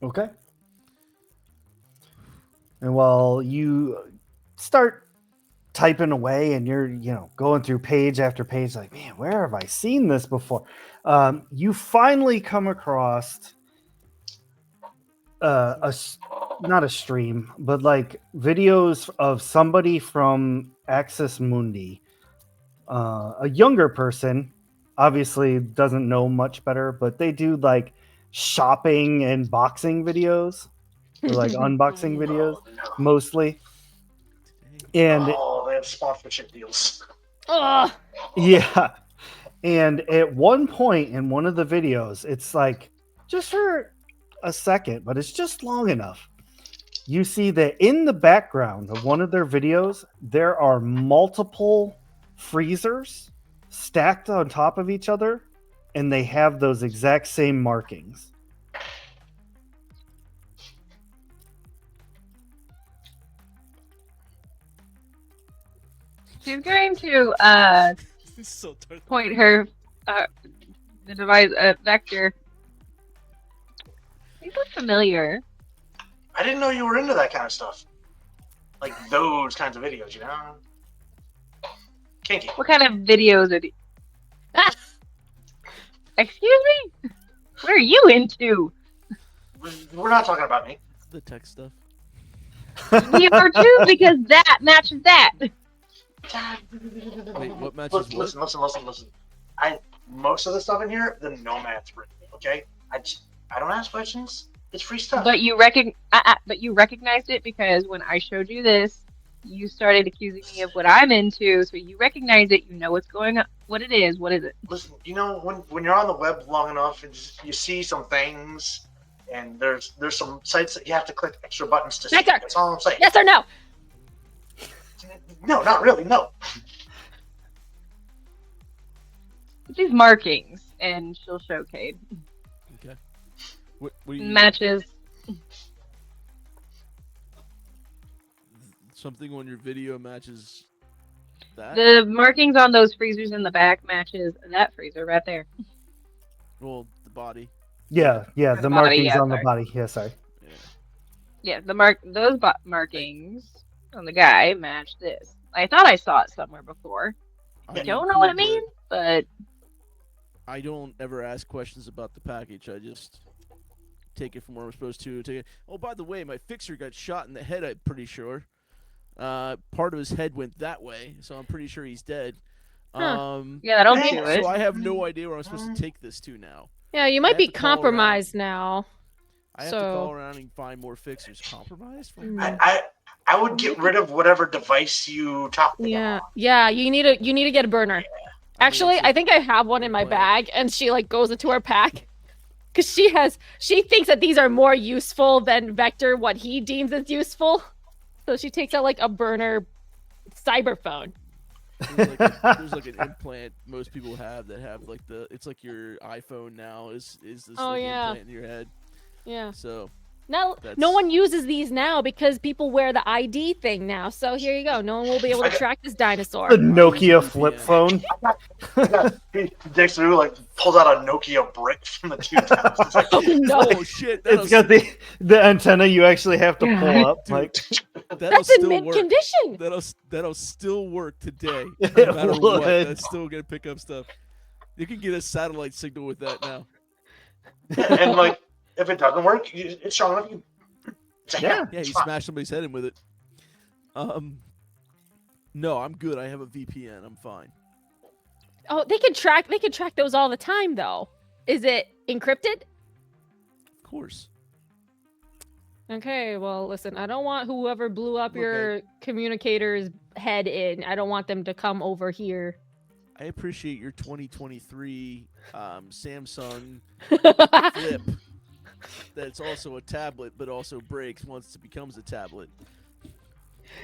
Okay. And while you start typing away and you're going through page after page, like, man, where have I seen this before? You finally come across not a stream, but like videos of somebody from Axis Mundi, a younger person, obviously doesn't know much better, but they do like shopping and boxing videos, or like unboxing videos Oh, no. mostly. And Oh, they have sponsorship deals. Ugh. yeah, and at one point in one of the videos, it's like just for a second, but it's just long enough. You see that in the background of one of their videos, there are multiple freezers stacked on top of each other, and they have those exact same markings. She's going to So dark. point her the device vector. These look familiar. I didn't know you were into that kind of stuff. Like those kinds of videos, you know? Kinky. What kind of videos are these? Ah! Excuse me? What are you into? We're not talking about me. The tech stuff. You are too, because that matches that. Wait, what matches Look, what? listen. Most of the stuff in here, the nomad's written. Okay, I don't ask questions. It's free stuff. But you recognized it because when I showed you this, you started accusing me of what I'm into. So you recognize it. You know what's going on. What it is. What is it? Listen, you know when you're on the web long enough, and you see some things, and there's some sites that you have to click extra buttons to see. Nectar! That's all I'm saying. Yes or no? No, not really. No. These markings, and she'll show Cade. Okay. What do you Matches. Something on your video matches that? The markings on those freezers in the back matches that freezer right there. Well, the body. Yeah, the body, markings yeah, on sorry. the body. Yeah, sorry. Yeah. Yeah, those markings on the guy match this. I thought I saw it somewhere before. I don't know what it means, but I don't ever ask questions about the package. I just take it from where I'm supposed to take it. Oh, by the way, my fixer got shot in the head, I'm pretty sure. Part of his head went that way, so I'm pretty sure he's dead. Huh. yeah, that'll Hey, do it. So I have no idea where I'm supposed to take this to now. Yeah, you I might have be to call around. compromised now. I have to call around and find more fixers. Compromised? I would get rid of whatever device you talked about. Yeah. You need to get a burner. Actually, I think I have one in my bag, and she like goes into her pack because she thinks that these are more useful than Vector what he deems as useful. So she takes out like a burner cyberphone. There's like an implant most people have that have it's like your iPhone now is this Oh, like yeah. implant in your head. Yeah. So No That's- one uses these now because people wear the ID thing now. So here you go. No one will be able to track this dinosaur. The Nokia VPN. flip phone. He digs through, like, pulls out a Nokia brick from the 2000s. It's like, Oh no. Oh shit! That'll, It's got the antenna you actually have to pull God. up. Dude. Like that'll That's in still mint work. condition. That'll still work today. It No matter what, would. that's still gonna pick up stuff. You can get a satellite signal with that now. and, like, if it doesn't work, it's strong enough. It's a Yeah. hammer. Yeah, It's you fine. smash somebody's head in with it. No, I'm good. I have a VPN. I'm fine. Oh, they can track those all the time though. Is it encrypted? Of course. Okay, well, listen, I don't want whoever blew up Okay. your communicator's head in. I don't want them to come over here. I appreciate your 2023 Samsung Flip. That's also a tablet, but also breaks once it becomes a tablet.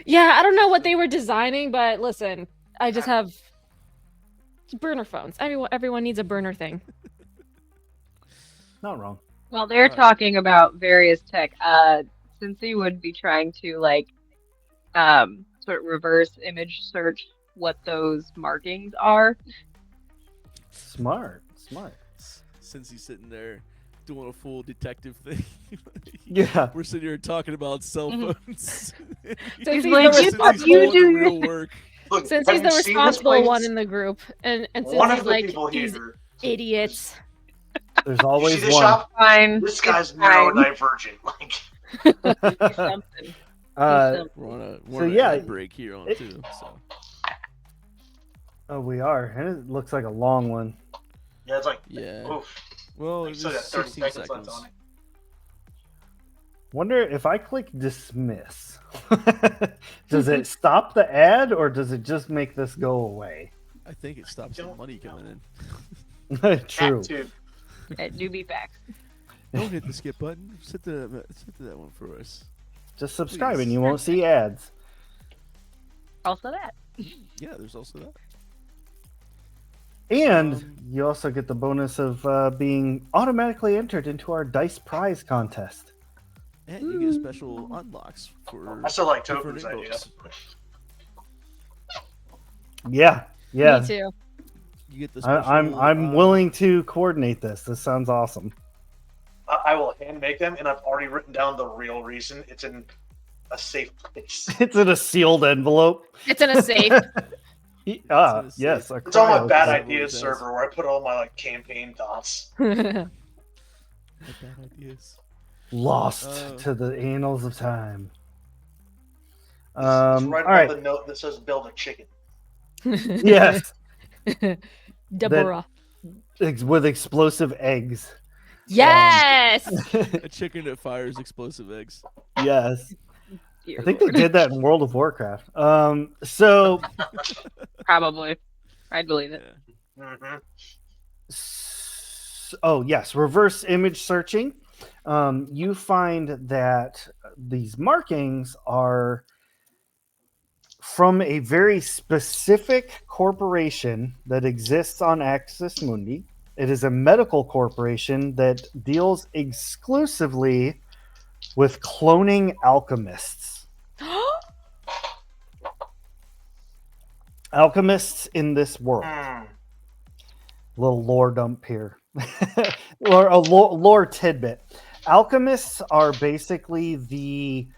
Yeah, I don't know what they were designing, but listen, I just have burner phones. Everyone needs a burner thing. not wrong. Well, they're Alright. talking about various tech. Cincy would be trying to like sort of reverse image search what those markings are. Smart. Since he's sitting there doing a full detective thing. Yeah. We're sitting here talking about cell Mhm. phones. Since he's like, the you thought responsible, you doing do the your real work. Look, since have he's the you seen this responsible place? one in the group, and since One he's of the like people these here. idiots. There's You see always this one. shop? Fine. This It's guy's fine. neurodivergent. Like, Do something. Do something. We're on yeah, a ad break here on it- too. So Oh, we are, and it looks like a long one. yeah, it's like, yeah. oof. Well, You it still got was 30 16 seconds left on it. Wonder if I click dismiss, does it stop the ad or does it just make this go away? I think it stops the money coming in. True. Tattoo. Do be facts. Don't hit the skip button. Sit to that one for us. Just subscribe Please. and you won't see ads. Also that. Yeah, there's also that. And Um, you also get the bonus of being automatically entered into our dice prize contest. And you get special unlocks for I still like different Toku's idea. invokes. Yeah, yeah. Me too. You get the special, I'm willing to coordinate this. This sounds awesome. I will hand make them, and I've already written down the real reason. It's in a safe place. It's in a sealed envelope. It's in a safe. Yes. a It's on my cryo bad safe. ideas says. server where I put all my like campaign thoughts. What bad ideas. Lost Oh. to the annals of time. It's All right right. above the note that says "build a chicken." Yes, Deborah. with explosive eggs. Yes. A chicken that fires explosive eggs. Yes, Dear I think they Lord. did that in World of Warcraft. So Probably. I'd believe it. Yeah. Mm-hmm. oh yes, reverse image searching. You find that these markings are from a very specific corporation that exists on Axis Mundi. It is a medical corporation that deals exclusively with cloning alchemists. Alchemists in this world. Hmm. Little lore dump here. Or a lore tidbit. Alchemists are basically the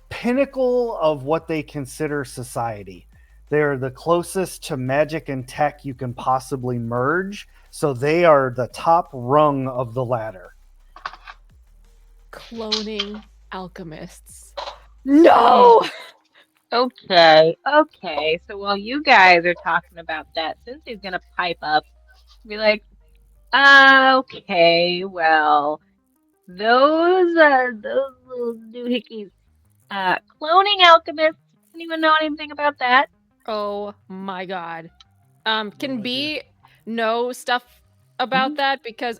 pinnacle of what they consider society. They're the closest to magic and tech you can possibly merge, so they are the top rung of the ladder. Cloning alchemists. No. Okay. So while you guys are talking about that, Cincy's gonna pipe up, be like, okay, well, those little doohickeys, cloning alchemists. Anyone know anything about that? Oh my god. Can No B know stuff about Mhm. that? Because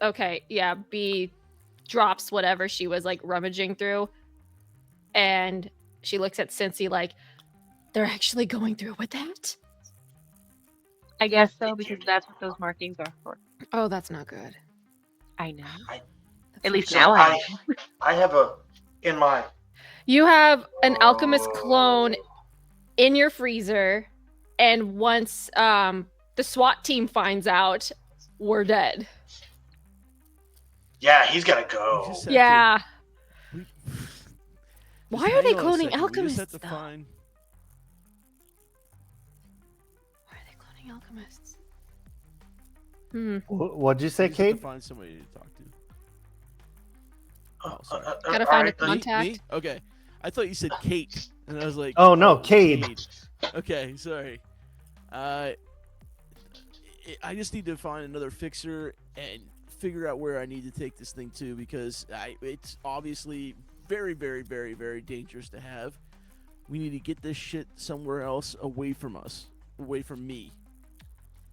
yeah, B drops whatever she was like rummaging through, and she looks at Cincy like, they're actually going through with that? I guess so, because that's what those markings are for. Oh, that's not good. I know. I- At least So now I know. I have a in mine. You have an alchemist clone in your freezer, and once the SWAT team finds out, we're dead. Yeah, he's gotta We go. just have Yeah. to- we- Why Just are they hang on a cloning second. We alchemists, just have to though? find. Why are they cloning alchemists? Hmm. What'd you say, We just have to Kate? find somebody to talk to. Uh, Oh, sorry. Gotta find a alright, con- Me? Contact. Me? Okay. I thought you said Kate, and I was like, Oh, no, Cade. Cade. Okay, sorry. I just need to find another fixer and figure out where I need to take this thing to, because it's obviously very, very, very, very dangerous to have. We need to get this shit somewhere else, away from us, away from me.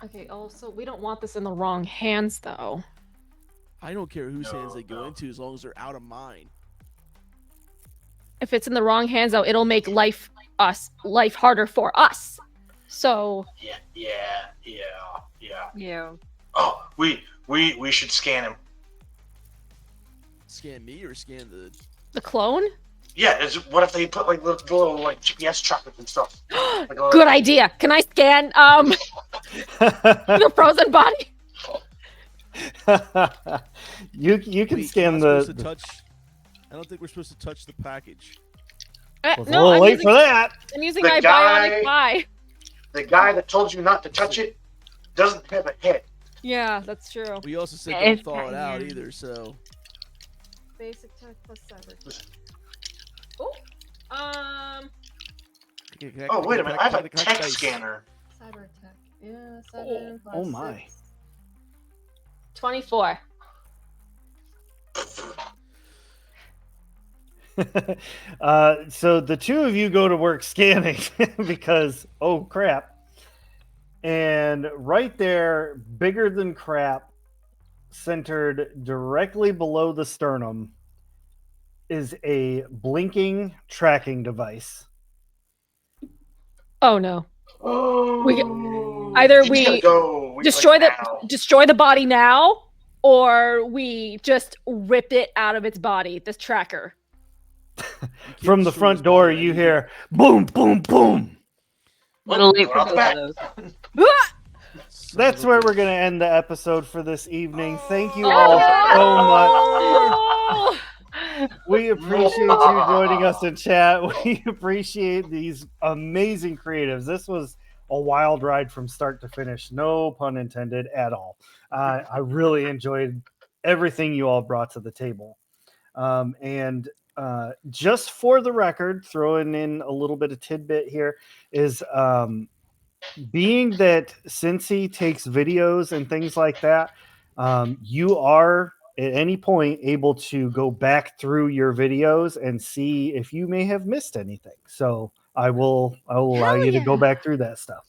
Okay, also, we don't want this in the wrong hands, though. I don't care whose hands they go No. into, as long as they're out of mine. If it's in the wrong hands, though, it'll make life harder for us. So, Yeah. Yeah. Oh, we should scan him. Scan me or scan the... the clone? Yeah, what if they put like little like GPS trackers and stuff? Like a little- Good idea. Can I scan the frozen body? you can Wait, scan we're not supposed to the. touch... I don't think we're supposed to touch the package. Well, it's a No, little I'm late using, for that. I'm using The my guy- bionic eye. The guy that told you not to touch it doesn't have a head. Yeah, that's true. We also said Yeah, don't it's thaw it out kinda- either, so... Basic tech plus cyber tech. Oh, Oh, wait a minute. I have a Connect tech dice. scanner. cyber tech. Yeah, Oh my. 24. So the two of you go to work scanning because oh crap. And right there, bigger than crap, centered directly below the sternum, is a blinking tracking device. Oh no. Oh, Either he's we gotta go. destroy like, the now. destroy the body now, or we just rip it out of its body, this tracker. You can't From the destroy front this door, body, I you need hear boom, boom, boom. Little late Go for out the both back. of those. Ah! it. Son That's of a where we're bitch. going to end the episode for this evening. Thank you Oh, all no! so much. We appreciate you joining us in chat. We appreciate these amazing creatives. This was a wild ride from start to finish. No pun intended at all. I really enjoyed everything you all brought to the table. And just for the record, throwing in a little bit of tidbit here is being that Cincy takes videos and things like that, you are at any point able to go back through your videos and see if you may have missed anything. So I will allow Hell you to go yeah. back through that stuff.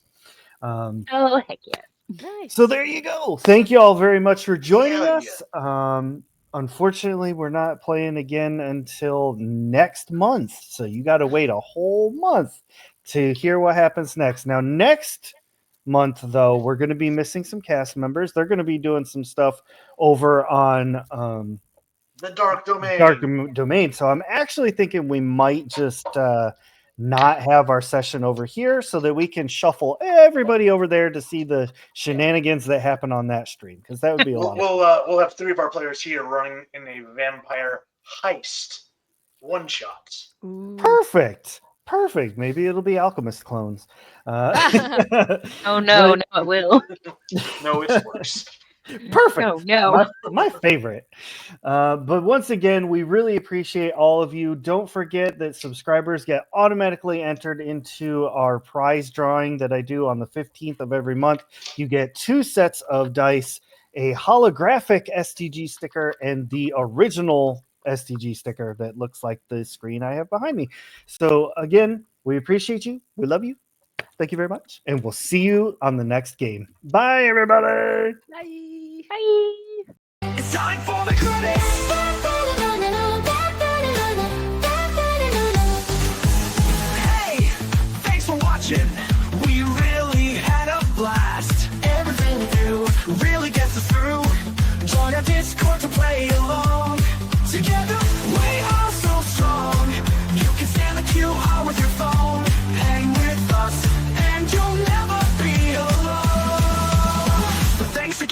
Oh, heck yeah. Nice. So there you go. Thank you all very much for joining Hell us. Unfortunately, we're not playing again until next month. So you got to wait a whole month to hear what happens next. Now, next month, though, we're going to be missing some cast members. They're going to be doing some stuff over on The Dark Domain. Domain. So I'm actually thinking we might just not have our session over here so that we can shuffle everybody over there to see the shenanigans that happen on that stream, because that would be a lot of fun. We'll have 3 of our players here running in a vampire heist one shots. Ooh. Perfect. Maybe it'll be alchemist clones. Oh no, But- no, it will. No, it's worse. Perfect. No. My favorite. But once again, we really appreciate all of you. Don't forget that subscribers get automatically entered into our prize drawing that I do on the 15th of every month. You get 2 sets of dice, a holographic STG sticker, and the original STG sticker that looks like the screen I have behind me. So again, we appreciate you. We love you. Thank you very much. And we'll see you on the next game. Bye, everybody. Bye. Bye. It's time for the credits. Hey, thanks for watching. We really had a blast. Everything we do really gets us through. Join our Discord to play along. Together we are so strong.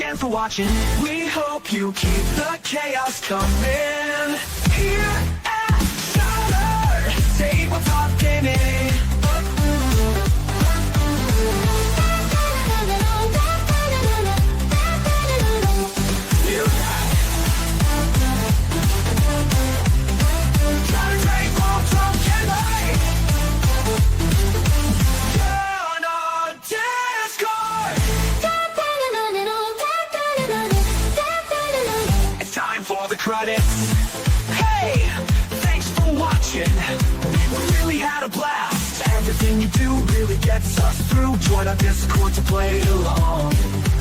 again for watching. We hope you keep the chaos coming. Here at Cyberpunk Gaming. Credits. Hey, thanks for watching. We really had a blast. Everything you do really gets us through. Join our Discord to play along.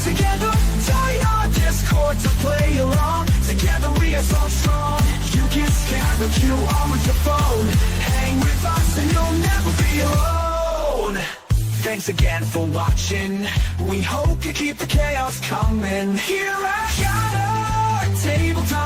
Together, join our Discord to play along. Together we are so strong. You can scan the QR with your phone. Hang with us and you'll never be alone. Thanks again for watching. We hope you keep the chaos coming. Here at Tabletop.